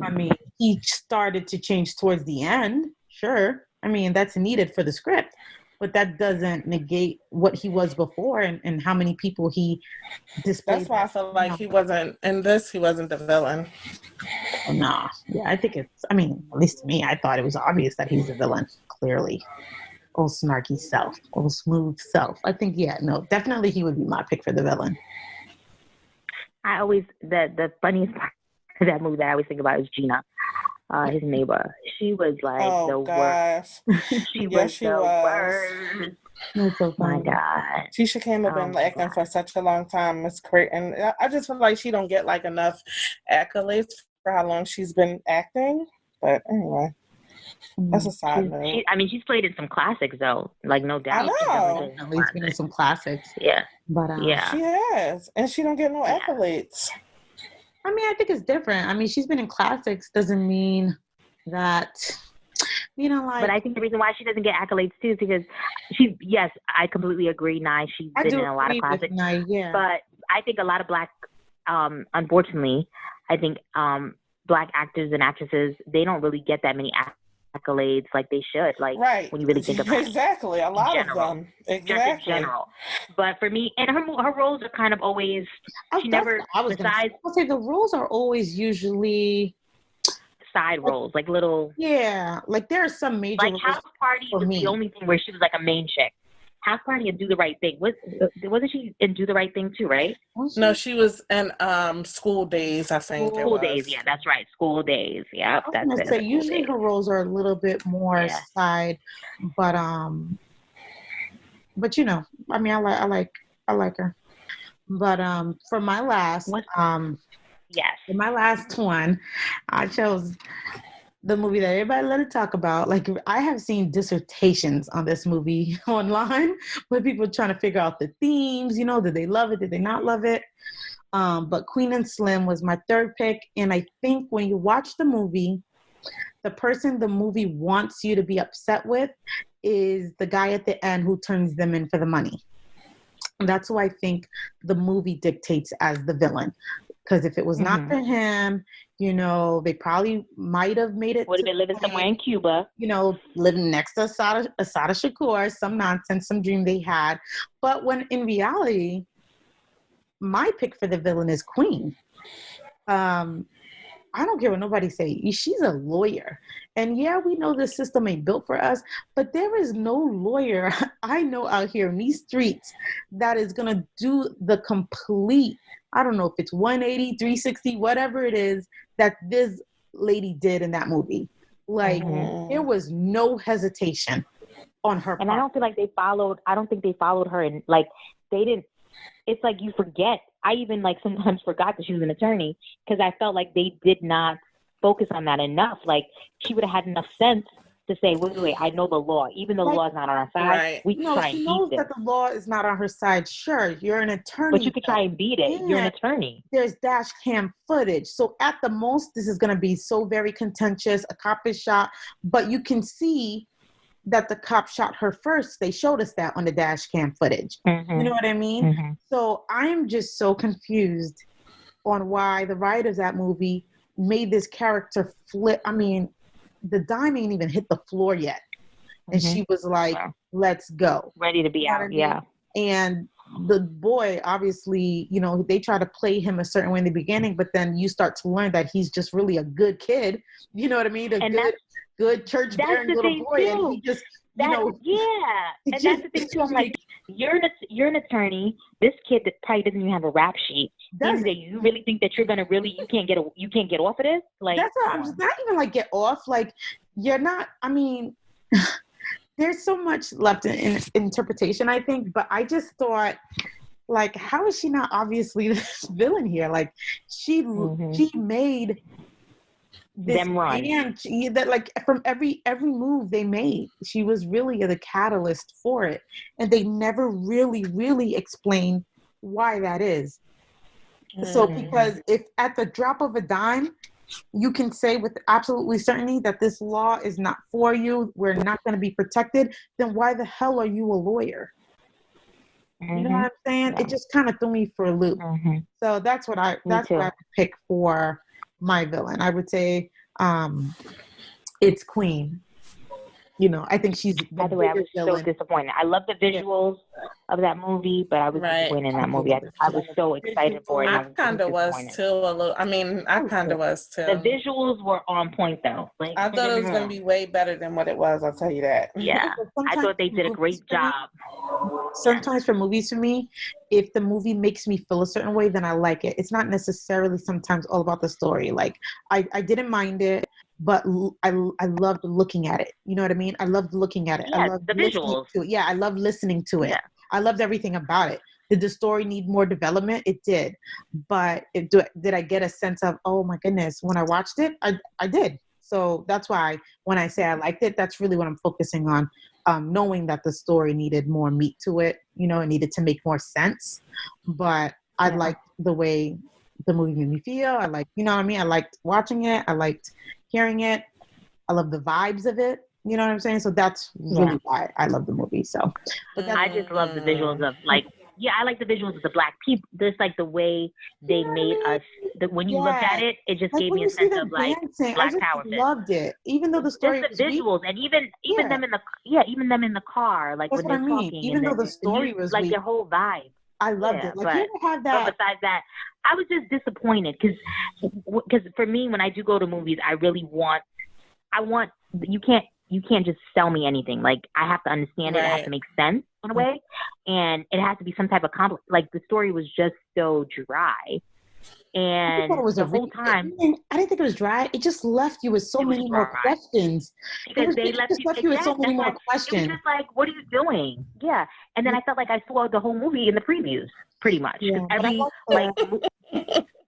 I mean, he started to change towards the end. Sure. I mean, that's needed for the script, but that doesn't negate what he was before and how many people he displayed. That's why I feel like he wasn't the villain. No. Yeah, I think at least to me, I thought it was obvious that he's the villain, clearly. Old snarky self, old smooth self. I think, definitely he would be my pick for the villain. The funniest part of that movie that I always think about is Gina, his neighbor. She was like worst. She was the worst. That's so funny. My God. Tisha Campbell been acting for such a long time. It's crazy. And I just feel like she don't get like enough accolades for how long she's been acting. But anyway, that's a side note. She's played in some classics though, like no doubt. I know. At least been in some classics. Yeah. But yeah. She has. And she don't get no accolades. I mean, I think it's different. I mean, she's been in classics doesn't mean that, you know, like. But I think the reason why she doesn't get accolades too is because yes, I completely agree, Nye. She's been in a lot of classics. Yeah. But I think a lot of Black, unfortunately, I think Black actors and actresses, they don't really get that many accolades like they should. Like, when you really think about it. Exactly. A lot of them. Exactly. Just in general. But for me, and her roles are kind of always, she never, besides. I'll say the roles are always usually side roles, like little. Yeah. Like there are some major like roles. House Party was the only thing where she was like a main chick. House Party and Do the Right Thing. Wasn't she in Do the Right Thing too, right? No, she was in School Days, I think. School Days, yeah, that's right. School Days, yeah. I was gonna say usually her roles are a little bit more side, but you know, I mean, I like her. But for my last for my last one, I chose the movie that everybody loved to talk about. Like, I have seen dissertations on this movie online with people trying to figure out the themes, you know, did they love it? Did they not love it? But Queen and Slim was my third pick. And I think when you watch the movie, the person the movie wants you to be upset with is the guy at the end who turns them in for the money. And that's who I think the movie dictates as the villain. Because if it was not for him, you know, they probably might have made it. Would have been living somewhere in Cuba. You know, living next to Assata Shakur, some nonsense, some dream they had. But when in reality, my pick for the villain is Queen. I don't care what nobody say. She's a lawyer. And yeah, we know the system ain't built for us, but there is no lawyer I know out here in these streets that is going to do the complete, I don't know if it's 180, 360, whatever it is that this lady did in that movie. Like, there was no hesitation on her part. And I don't feel like they followed her, and like, they didn't, it's like you forget. I even like sometimes forgot that she was an attorney because I felt like they did not focus on that enough. Like, she would have had enough sense to say, wait, I know the law. Even though the law is not on our side, we can try and beat it. She knows that the law is not on her side. Sure, you're an attorney. But you could try and beat it. You're an attorney. There's dash cam footage. So at the most, this is going to be so very contentious. A cop is shot, but you can see that the cop shot her first. They showed us that on the dash cam footage. You know what I mean? So I'm just so confused on why the writers of that movie made this character flip. I mean, the dime ain't even hit the floor yet. And she was like, let's go. Ready to be out, And the boy, obviously, you know, they try to play him a certain way in the beginning, but then you start to learn that he's just really a good kid. You know what I mean? Good church-bearing little boy. Too. And he just, you know. Yeah. And that's the thing, too. I'm like, you're an attorney. This kid that probably doesn't even have a rap sheet. You really think that you're gonna you can't get off of this? Like, that's not even like get off. Like, you're not. I mean, there's so much left in interpretation, I think. But I just thought, like, how is she not obviously the villain here? Like, she made them run. And that, like, from every move they made, she was really the catalyst for it, and they never really explain why that is. So, because if at the drop of a dime, you can say with absolutely certainty that this law is not for you, we're not going to be protected, then why the hell are you a lawyer? You know what I'm saying? It just kind of threw me for a loop. So that's what I would pick for my villain. I would say it's Queen. You know, I think she's. By the way, I was so disappointed. I love the visuals of that movie, but I was disappointed in that movie. I was so excited for it. I kind of was too a little. I mean, I kind of was too. The visuals were on point though. Like, I thought it was going to be way better than what it was. I'll tell you that. Yeah, I thought they did a great job. Sometimes for movies, for me, if the movie makes me feel a certain way, then I like it. It's not necessarily sometimes all about the story. Like, I didn't mind it, but I loved looking at it. You know what I mean? I loved looking at it. Yeah, I loved the listening visuals. to it. Yeah, I loved listening to it. Yeah. I loved everything about it. Did the story need more development? It did. But did I get a sense of, oh my goodness, when I watched it? I did. So that's why when I say I liked it, that's really what I'm focusing on. Knowing that the story needed more meat to it, you know, it needed to make more sense. But I liked the way the movie made me feel. I liked, you know what I mean? I liked watching it. I liked hearing it. I love the vibes of it. You know what I'm saying? So that's really why I love the movie. So, but I just love the visuals of like, I like the visuals of the black people. Just like the way they made us. When you look at it, it just like gave me a sense of like dancing, black I just power. loved it, even though the story just the was visuals weak. And even them in the even them in the car, like that's when what they're I mean. talking. Even and though the story was like weak, their whole vibe. I loved it. Like you ever have that? But besides that, I was just disappointed because for me, when I do go to movies, I really want. You can't just sell me anything. Like I have to understand it. It has to make sense in a way, and it has to be some type of like the story was just so dry. And it was the whole time, I didn't think it was dry. It just left you with so many more questions. Because they left you with so many more questions. It was just like, what are you doing? Yeah. And then I felt like I saw the whole movie in the previews, pretty much. Yeah,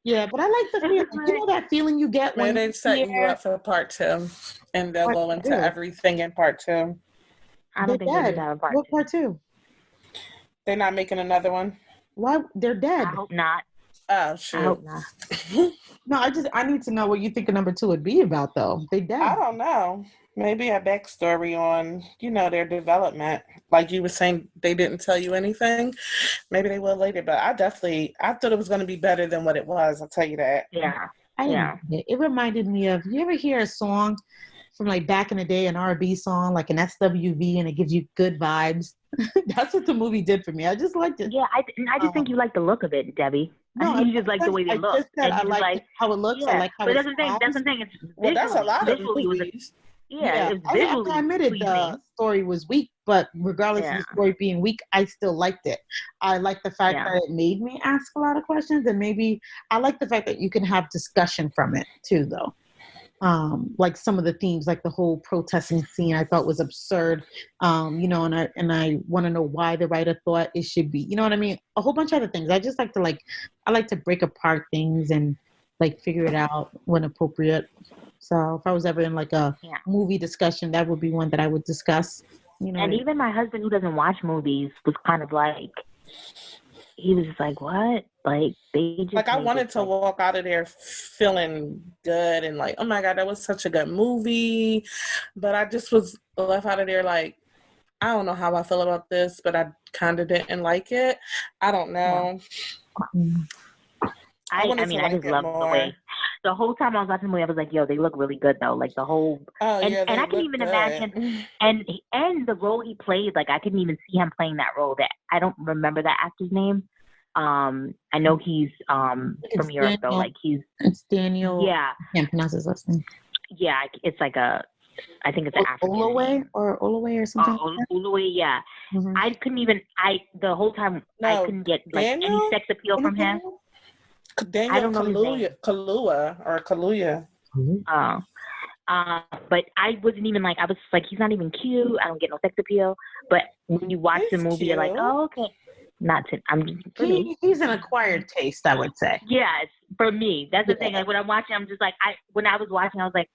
yeah, but I like the feeling. You know that feeling you get when they're setting you up for part 2, and they'll go into everything in part 2. I don't think they're going to have a part 2. What part 2? They're not making another one? Why? They're dead. I hope not. Oh, shoot. I hope not. No, I need to know what you think a number 2 would be about, though. They dead. I don't know. Maybe a backstory on, their development. Like you were saying, they didn't tell you anything. Maybe they will later, but I thought it was going to be better than what it was. I'll tell you that. Yeah. It reminded me of, you ever hear a song from like back in the day, an R&B song, like an SWV, and it gives you good vibes? That's what the movie did for me. I just liked it. Yeah, I just think you like the look of it, Debbie. No, I think you just like the way they look. I just said I like how it looks. Yeah, I like how but it that's the thing. It's well, that's a lot of movies. I admitted the story was weak, but regardless of the story being weak, I still liked it. I like the fact that it made me ask a lot of questions, and maybe I like the fact that you can have discussion from it too, though. Like some of the themes, like the whole protesting scene, I thought was absurd. And I want to know why the writer thought it should be. You know what I mean? A whole bunch of other things. I just like to break apart things and like figure it out when appropriate. So if I was ever in like a movie discussion, that would be one that I would discuss. And even my husband, who doesn't watch movies, was kind of like, he was just like, what? Like, they just... Like, I wanted to walk out of there feeling good and like, oh my God, that was such a good movie. But I just was left out of there like, I don't know how I feel about this, but I kind of didn't like it. I don't know. I just love the way. The whole time I was watching the movie, I was like, yo, they look really good, though. Like, the whole... and I can even imagine... And the role he played, like, I couldn't even see him playing that role. That I don't remember that actor's name. I know he's from Europe, though. Like, it's Daniel. Yeah. I can't pronounce his last name. Yeah, it's like I think it's an African name. or something. Olaway, yeah. Mm-hmm. I couldn't even... the whole time, I couldn't get, like, any sex appeal from him. Daniel Kaluuya. But I wasn't even like, I was like, he's not even cute. I don't get no sex appeal. But when you watch the movie, you're like, oh, okay. He's an acquired taste, I would say. Yes, for me. That's the thing. Like when I'm watching, I'm just like, when I was watching, I was like,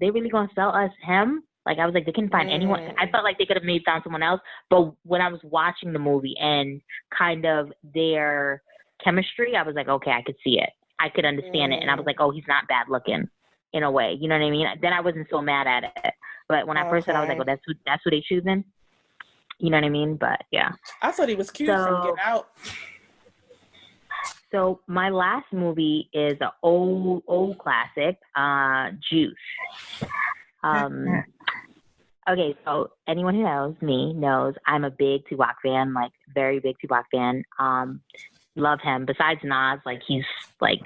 they really gonna sell us him? Like I was like, they couldn't find anyone. I felt like they could have found someone else. But when I was watching the movie and kind of their chemistry, I was like, okay, I could see it. I could understand it. And I was like, oh, he's not bad looking in a way. You know what I mean? Then I wasn't so mad at it. But when I first said, I was like, oh, that's who they choosing. You know what I mean? But yeah. I thought he was cute from Get Out. So my last movie is an old classic, Juice. Okay, so anyone who knows me knows I'm a big Tupac fan, like very big Tupac fan. Love him. Besides Nas, like he's like,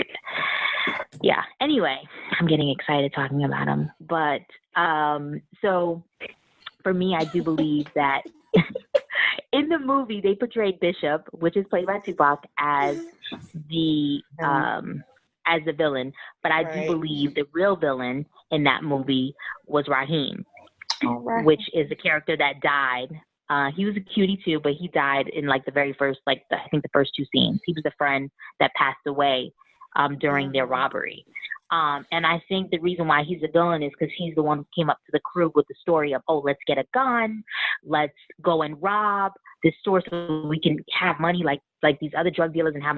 yeah. Anyway, I'm getting excited talking about him. But so for me, I do believe that in the movie they portrayed Bishop, which is played by Tupac, as the as the villain, but I do believe the real villain in that movie was Raheem, which is a character that died. He was a cutie too, but he died in like the very first, I think the first 2 scenes. He was a friend that passed away during their robbery. And I think the reason why he's a villain is because he's the one who came up to the crew with the story of, oh, let's get a gun, let's go and rob this store so we can have money like these other drug dealers and have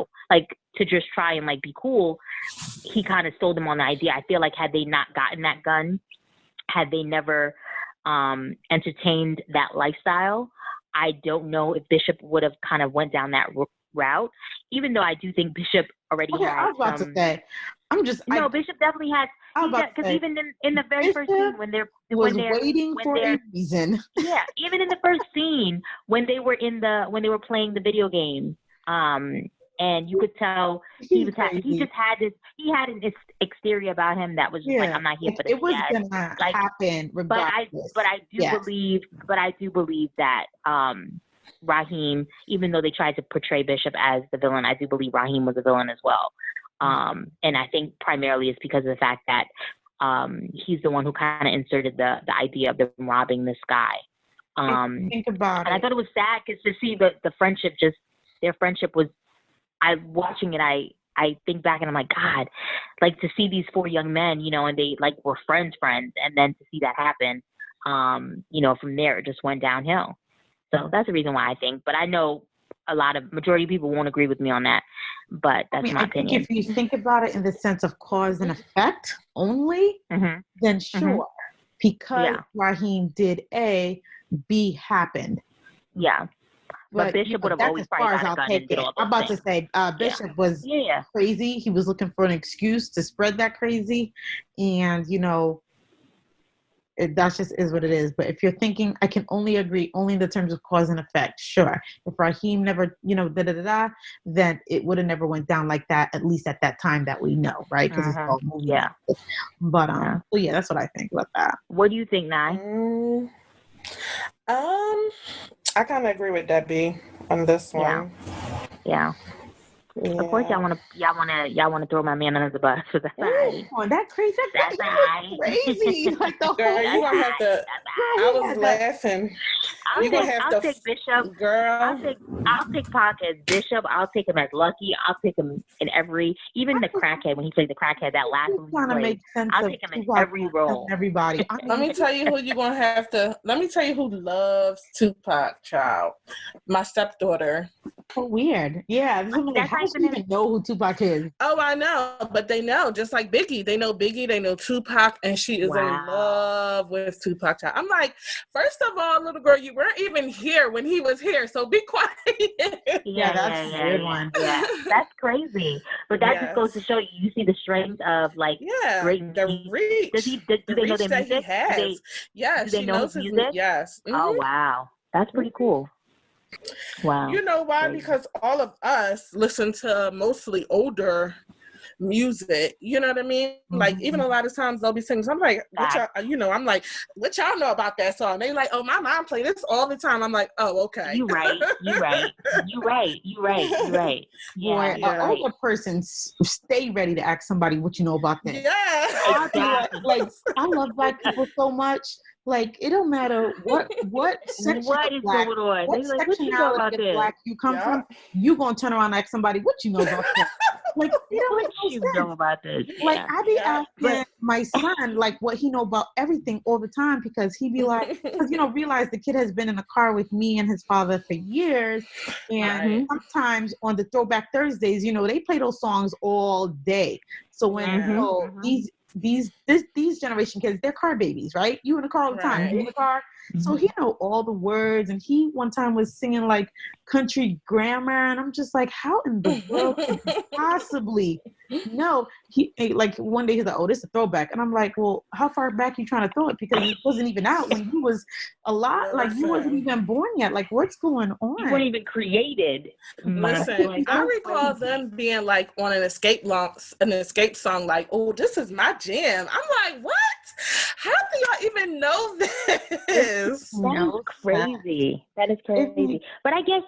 to just try and be cool. He kind of sold them on the idea. I feel like had they not gotten that gun, had they never entertained that lifestyle, I don't know if Bishop would have kind of went down that route, even though I do think Bishop already had I was about to say, Bishop definitely has, because even in the very first scene when they're waiting for a reason. Yeah, even in the first scene when they were playing the video game, and you could tell he had an exterior about him that was just I'm not here for this. It was gonna happen regardless. But I do believe that Raheem, even though they tried to portray Bishop as the villain, I do believe Raheem was a villain as well. And I think primarily it's because of the fact that he's the one who kind of inserted the idea of them robbing this guy. Think about it. I thought it was sad because to see the friendship, their friendship was, watching it, I think back and I'm like, God, to see these 4 young men, and they were friends, and then to see that happen, from there it just went downhill. So that's the reason why I think. But I know majority of people won't agree with me on that, but that's my opinion. If you think about it in the sense of cause and effect only, then sure, because Raheem did A, B happened. Yeah. But Bishop would have always probably got a gun and did all those I'm about things. to say, Bishop was crazy. He was looking for an excuse to spread that crazy. And, that just is what it is. But if you're thinking, I can only agree only in the terms of cause and effect, sure. If Raheem never, then it would have never went down like that, at least at that time that we know, right? Because it's all movie. Yeah. But, so that's what I think about that. What do you think, Nye? I kind of agree with Debbie on this one. Yeah. Of course, y'all want to throw my man under the bus. So that's all right. Oh, that crazy. That's all right. Crazy. Like the Girl, whole you gonna have to. I was laughing. I'll take Bishop. Girl. I'll take Pac as Bishop. I'll take him as Lucky. I'll take him in even the crackhead when he played the crackhead that last movie he played. I'll take him in every role. Everybody. Let me tell you who you're gonna have to. Let me tell you who loves Tupac, child. My stepdaughter. So weird. Yeah. How do you even know who Tupac is? Oh, I know, but they know, just like Biggie. They know Biggie, they know Tupac, and she is in love with Tupac. Child. I'm like, first of all, little girl, you weren't even here when he was here, so be quiet. That's a weird one. Yeah, that's crazy. But that just goes to show you see the strength of great the reach. Do they know their music? He has. Do they know his music? Yes. Mm-hmm. Oh wow, that's pretty cool. Wow. You know why? Because all of us listen to mostly older music. You know what I mean? Like, even a lot of times they'll be singing. I'm like, what y'all know about that song? They like, oh, my mom play this all the time. I'm like, oh, okay. You right. Yeah. Boy, an older person stay ready to ask somebody what you know about that. Yeah. Exactly. I love Black people so much. Like, it don't matter what section what is Black, going on. what like, what you know about this? Black you come from, you gonna turn around and ask somebody what you know about that. Like, what you know about this? Like, I be asking my son like what he know about everything all the time, because he be like, because realize the kid has been in a car with me and his father for years, and sometimes on the Throwback Thursdays, they play those songs all day. So when these generation kids, they're car babies, right? You in the car all the time. You in the car. So he know all the words, and he one time was singing like country grammar, and I'm just like, how in the world could you possibly know? He like one day he's like, oh, this is a throwback, and I'm like, well, how far back you trying to throw it? Because it wasn't even out when you was a lot. Like, you wasn't even born yet. Like, what's going on? You weren't even created. Listen, I recall them being like on an escape song, like, oh, this is my jam. I'm like, what? How do y'all even know this? That is crazy. That is crazy. But I guess,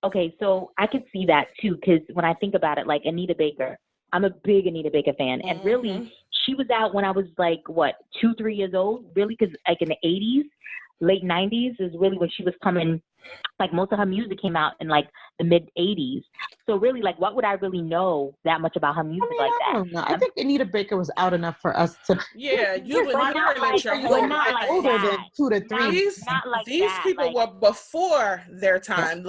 okay, so I could see that too, because when I think about it, like Anita Baker, I'm a big Anita Baker fan. And really, she was out when I was like, 2-3 years old, really, because like in the 80s, late 90s is really when she was coming. Like most of her music came out in like the mid 80s. So really, like, what would I really know that much about her music like that? I don't know. I think Anita Baker was out enough for us to. Yeah, you would hear it your whole life. Older than 2 to 3. These people were before their time.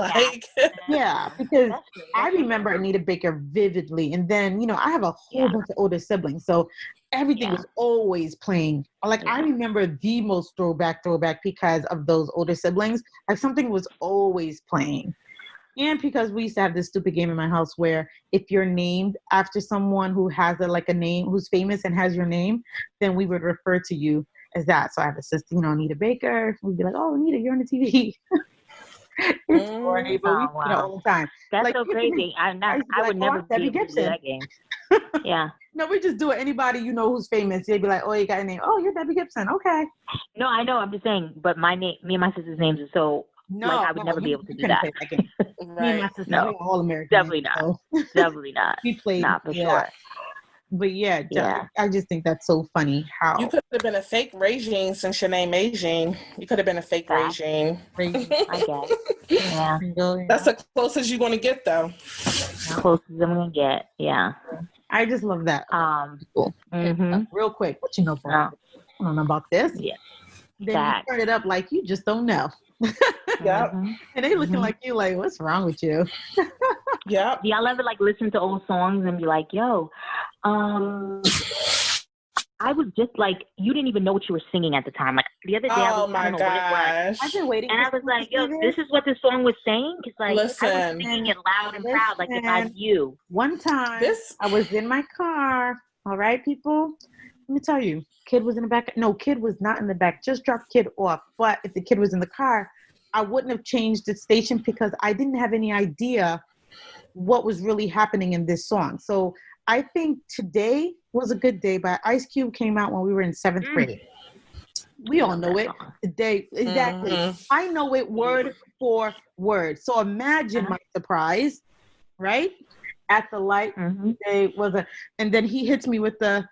Yeah, because I remember Anita Baker vividly, and then I have a whole bunch of older siblings, so everything was always playing. Like I remember the most throwback because of those older siblings. Like something was always playing. And because we used to have this stupid game in my house where if you're named after someone who has a name, who's famous and has your name, then we would refer to you as that. So I have a sister, Anita Baker. We'd be like, oh, Anita, you're on the TV. It's corny, but we do it all the time. That's so crazy. I would never be able to do that game. Yeah. No, we just do it. Anybody who's famous, they'd be like, oh, you got a name. Oh, you're Debbie Gibson. Okay. No, I know. I'm just saying, but me and my sister's names are so... I would never be able to do that. Me and my sister, we're all American. Definitely not. So. Definitely not. We played. Not for sure. But I just think that's so funny how... You could have been a fake Regine since your name Regine. You could have been a fake Regine. I guess. Yeah. That's the closest you're going to get, though. Closest I'm going to get, yeah. I just love that. Cool. Real quick, what you know for? I don't know about this. Yeah. Then you turn it up like you just don't know. Yep. And they looking like you like, what's wrong with you? Yeah. Do y'all ever listen to old songs and be like, yo, I was just like, you didn't even know what you were singing at the time. Like the other day, I don't know what it was. I've been waiting. And I was like, yo, this is what the song was saying? Because I was singing it loud and proud, like if I knew. One time, I was in my car. All right, people. Let me tell you, kid was in the back. No, kid was not in the back. Just dropped kid off. But if the kid was in the car, I wouldn't have changed the station because I didn't have any idea what was really happening in this song. So I think Today Was a Good Day by Ice Cube came out when we were in 7th grade. We all know it. Today, exactly. I know it word for word. So imagine my surprise, right? At the light, Today was and then he hits me with the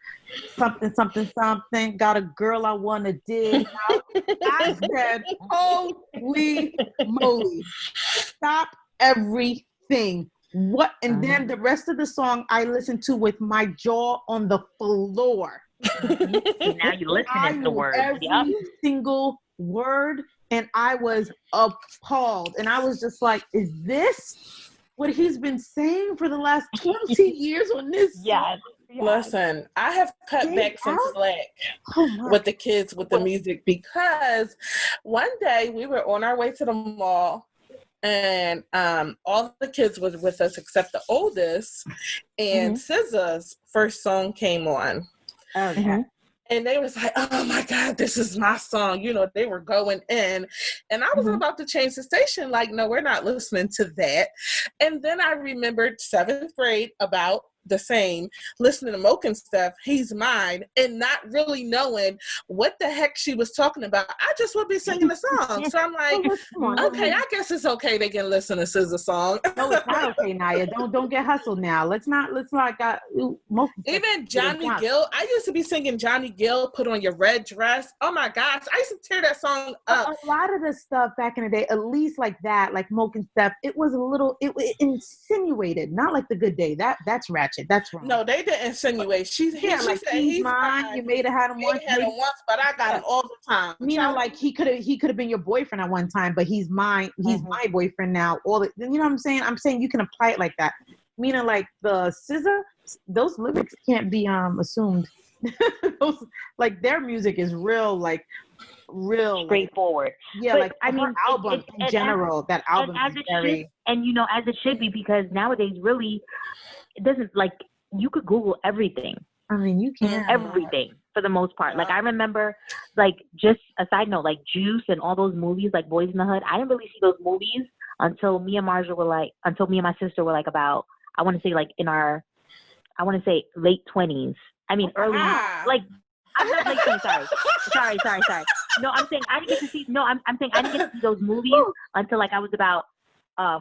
something, got a girl I want to dig out. I said, holy moly, stop everything. What? And then the rest of the song I listened to with my jaw on the floor. Now you listen to the words. Every single word, and I was appalled. And I was just like, is this what he's been saying for the last 20 years on this? Yes. Listen, I have cut back some slack with the kids with the music because one day we were on our way to the mall and all the kids were with us except the oldest, and SZA's first song came on. Okay. And they was like, oh my God, this is my song. They were going in. And I was about to change the station. Like, no, we're not listening to that. And then I remembered 7th grade about the same, listening to Moke and stuff, He's Mine, and not really knowing what the heck she was talking about. I just would be singing the song. So I'm like, okay, I guess it's okay they can listen to SZA's song. No, it's not okay, Naya. Don't get hustled now. Let's not even Johnny Gill. I used to be singing Johnny Gill, Put On Your Red Dress. Oh my gosh, I used to tear that song up. A lot of the stuff back in the day, at least like that, like Moke and stuff, it was a little, it insinuated, not like The Good Day. That's ratchet. That's wrong. No, they didn't insinuate. She said he's mine. You may have had him once. But I got him all the time. Like he could have been your boyfriend at one time, but he's mine. He's my boyfriend now. You know what I'm saying? I'm saying you can apply it like that. Meaning like the SZA, those lyrics can't be assumed. Those, like their music is real straightforward. Yeah, but, like I mean, album in general. That album is very. As it should be, because nowadays really. It doesn't, like, you could Google everything. I mean, you can. Everything, for the most part. Like, I remember, like, just a side note, like, Juice and all those movies, like, Boys in the Hood, I didn't really see those movies until me and my sister were, like, about, I want to say, like, in our, late 20s. I mean, early, like, I'm not late 20s, sorry. No, I'm saying I didn't get to see, I'm saying I didn't get to see those movies until, like, I was about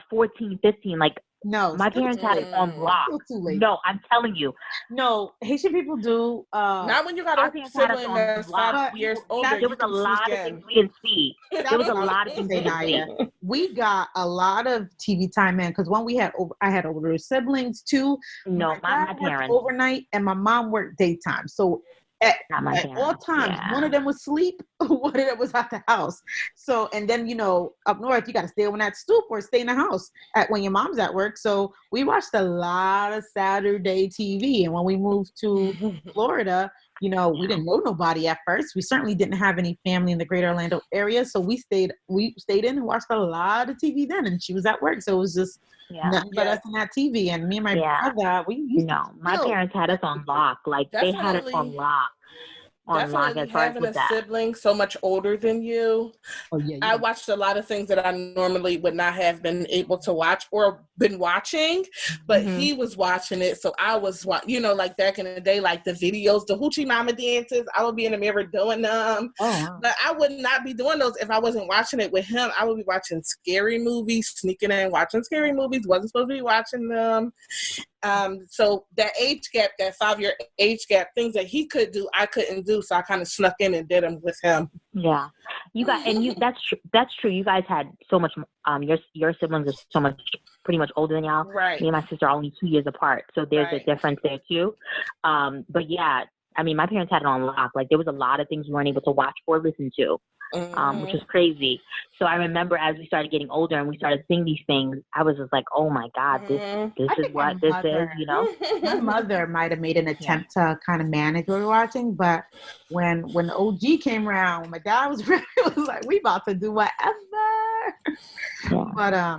14, 15, like no, my parents had it on lock. No, I'm telling you. No, Haitian people do. Not when you got a sibling that's 5 years older. There was a lot of things we didn't see. There was a lot of things we didn't see. We got a lot of TV time in because when I had older siblings too. No, my parents overnight, and my mom worked daytime. So at all times, one of them was asleep, one of them was at the house. So, and then, up north, you got to stay on that stoop or stay in the house when your mom's at work. So we watched a lot of Saturday TV. And when we moved to Florida, we didn't know nobody at first. We certainly didn't have any family in the greater Orlando area. So we stayed in and watched a lot of TV then. And she was at work. So it was just nothing but us on that TV. And me and my brother, my parents had us on lock. Like they had us on lock. Definitely having a sibling so much older than you. I watched a lot of things that I normally would not have been able to watch or been watching, but he was watching it. So I was, like back in the day, like the videos, the Hoochie Mama dances, I would be in the mirror doing them. But I would not be doing those if I wasn't watching it with him. I would be watching scary movies, sneaking in, watching scary movies, wasn't supposed to be watching them. So that age gap, that 5-year age gap, things that he could do, I couldn't do. So I kind of snuck in and did them with him. Yeah, that's true. You guys had so much. Your siblings are so much, pretty much older than y'all. Right. Me and my sister are only 2 years apart, so there's a difference there too. But yeah, I mean, my parents had it on lock. Like there was a lot of things we weren't able to watch or listen to. Which was crazy. So I remember as we started getting older and we started seeing these things, I was just like, oh my God, this is what this is, My mother might have made an attempt to kind of manage what we were watching, but when OG came around, when my dad was ready, it was like, we about to do whatever.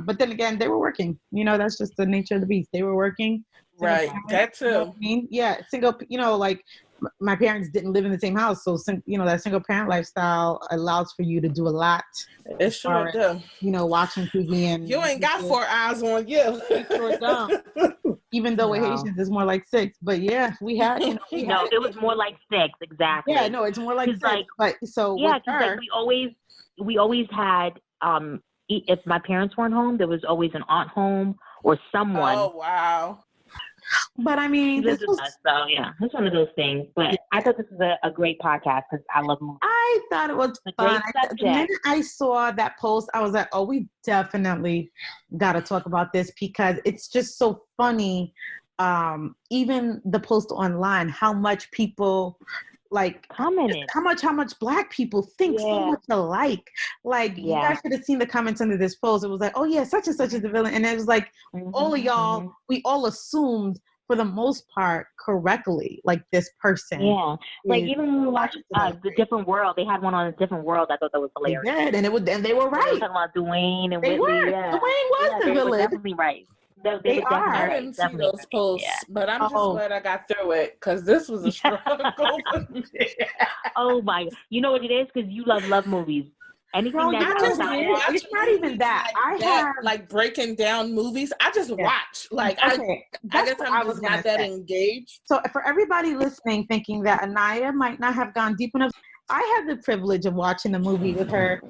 But then again, they were working. That's just the nature of the beast. They were working. Right. That too. Yeah. Single, like, my parents didn't live in the same house, so that single parent lifestyle allows for you to do a lot. It sure do. Watching TV and you ain't got 4 eyes on you. Sure don't. Even though with Haitians it's more like 6, but yeah, we had. It was more like 6 exactly. Yeah, no, it's more like 6. But so like we always had if my parents weren't home, there was always an aunt home or someone. Oh wow. But I mean, it's one of those things. But I thought this was a great podcast because I love movies. I thought it was fun. The minute I saw that post, I was like, oh, we definitely got to talk about this because it's just so funny. Even the post online, how much people commented, how much Black people think so much alike. Like you guys should have seen the comments under this post. It was like, oh yeah, such and such is the villain, and it was like all of y'all, we all assumed for the most part correctly, like this person. Yeah, like even when we watched the Different World, they had one on a Different World. I thought that was hilarious. They did, and they were right. They were talking about Dwayne and they Whitley. Were. Yeah. Dwayne was the villain. Definitely right. They are. I didn't see those posts, but I'm just glad I got through it because this was a struggle for me. Oh my! You know what it is? Because you love movies. Anything it's not even that. I have like breaking down movies. I just watch. Like I guess I'm just not that engaged. So for everybody listening, thinking that Anyia might not have gone deep enough, I had the privilege of watching the movie with her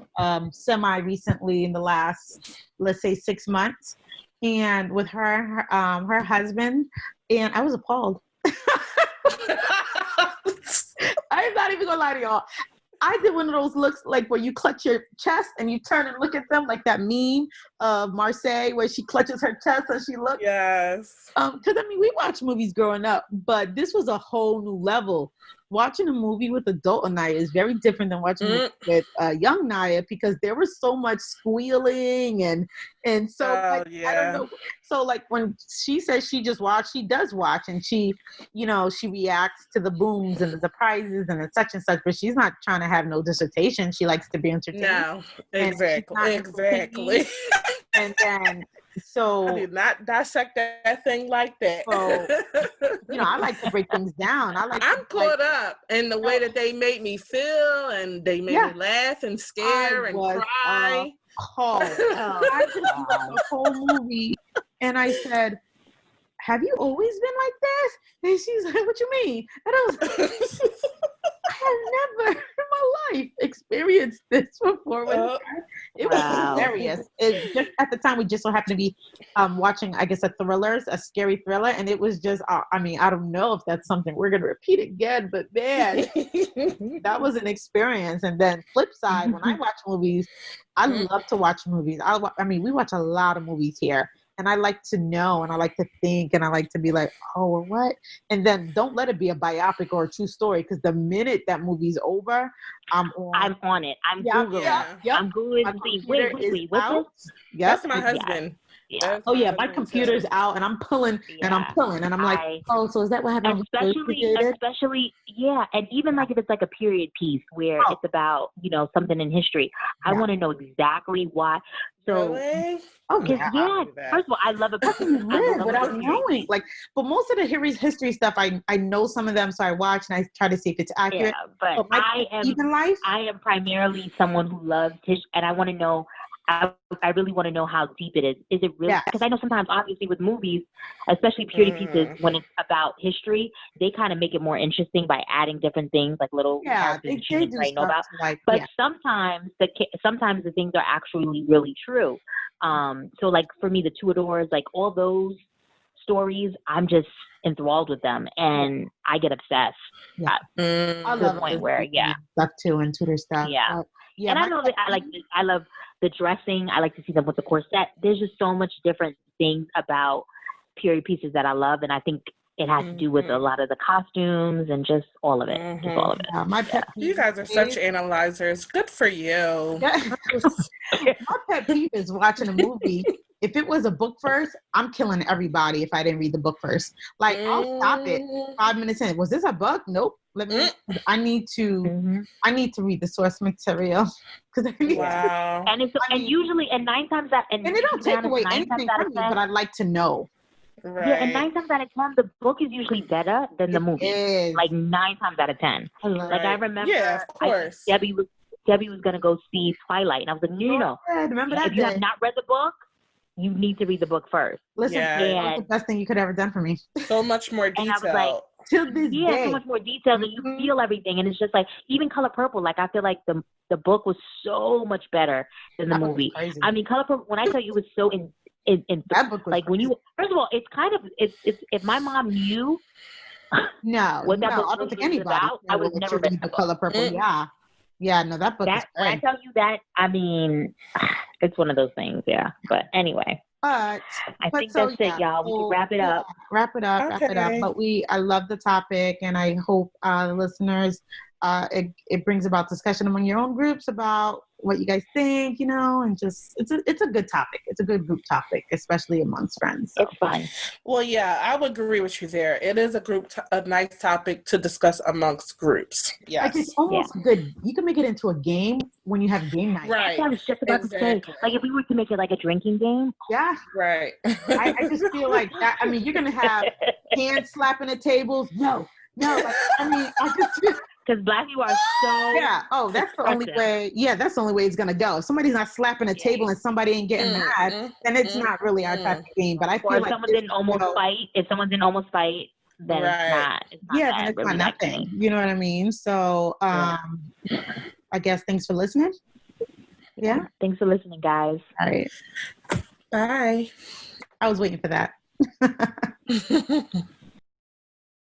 semi recently in the last, let's say, 6 months. And with her husband, and I was appalled. I'm not even gonna lie to y'all. I did one of those looks like where you clutch your chest and you turn and look at them, like that meme of Marseille where she clutches her chest and she looks. Yes. Because I mean, we watched movies growing up, but this was a whole new level. Watching a movie with adult Anyia is very different than watching it with young Anyia because there was so much squealing and so I don't know. So like when she says she just watched, she does watch and she reacts to the booms and the surprises and the such and such, but she's not trying to have no dissertation. She likes to be entertained. No, exactly. And then so I did not dissect that thing like that. So, I like to break things down. I'm caught up in the way that they made me feel, and they made me laugh and scare and cry. I just watched the whole movie, and I said, "Have you always been like this?" And she's like, "What you mean?" And I was like, "I I've never in my life experienced this before. It was hilarious. It just at the time we just so happened to be watching, I guess, a scary thriller, and it was just. I mean, I don't know if that's something we're gonna repeat again, but man, that was an experience. And then flip side, when I watch movies, I love to watch movies. I mean, we watch a lot of movies here. And I like to know, and I like to think, and I like to be like, oh, well, what? And then don't let it be a biopic or a true story, because the minute that movie's over, I'm on it. I'm Googling. Yep. I'm Googling. Wait, what's this? Yep. That's my husband. Yeah. Oh yeah, my computer's out, and I'm pulling, and I'm like, oh, so is that what happened? Especially, yeah, and even like if it's like a period piece where it's about something in history, I want to know exactly why. So, really? First of all, I love it. How can you live without knowing? Like, but most of the history stuff, I know some of them, so I watch and I try to see if it's accurate. Yeah, but I am primarily someone who loves history, and I want to know. I really want to know how deep it is. Is it really? Because I know sometimes, obviously, with movies, especially period pieces, when it's about history, they kind of make it more interesting by adding different things, like little characters that you didn't really know about. Sometimes the things are actually really true. So, like for me, the Two Adores, like all those stories, I'm just enthralled with them, and I get obsessed. I love the point where stuff too, and Tudor stuff. And I know that I love the dressing. I like to see them with the corset. There's just so much different things about period pieces that I love, and I think it has to do with a lot of the costumes and just all of it. Just all of it. My pet peeve, you guys are such analyzers. Good for you. My pet peeve is watching a movie. If it was a book first, I'm killing everybody if I didn't read the book first. Like, I'll stop it 5 minutes in. Was this a book? Nope. I need to read the source material. Wow. And usually, and 9 times out, and it don't take away anything from me, but I'd like to know. Right. Yeah, and 9 times out of 10, the book is usually better than the movie. Like 9 times out of 10. I remember, of course. Debbie was gonna go see Twilight, and I was like, no. Remember that if you have not read the book, you need to read the book first. Listen, that's the best thing you could ever done for me. So much more detail. And I was like, till this day. So much more detail, and you feel everything, and it's just like even Color Purple. Like I feel like the book was so much better than the movie. I mean, Color Purple. When I tell you, it was so in that book was like when you first of all, it's kind of it's if my mom knew. What that book I don't think anybody about, I would never read the Color Purple. Yeah, no, that book is when I tell you that, I mean, it's one of those things, But anyway. I think that's it, y'all. We can wrap it up. Wrap it up. But I love the topic, and I hope the listeners, it brings about discussion among your own groups about what you guys think, and just it's a good topic. It's a good group topic, especially amongst friends. So. It's fun. Well, I would agree with you there. It is a nice topic to discuss amongst groups. Yes. Like it's almost good. You can make it into a game when you have game night. Right. I was just about to say, like if we were to make it like a drinking game. Yeah. Right. I just feel like that. I mean, you're gonna have hands slapping the tables. No. Like, I mean, I just feel. Because Black people are so that's the only way. Yeah, that's the only way it's gonna go. If somebody's not slapping a table and somebody ain't getting mad, then it's not really our type of game. But I feel like someone didn't almost fight. If someone didn't almost fight, then it's not. Then it's not nothing. You know what I mean? So, I guess thanks for listening. Yeah. Thanks for listening, guys. All right. Bye. I was waiting for that.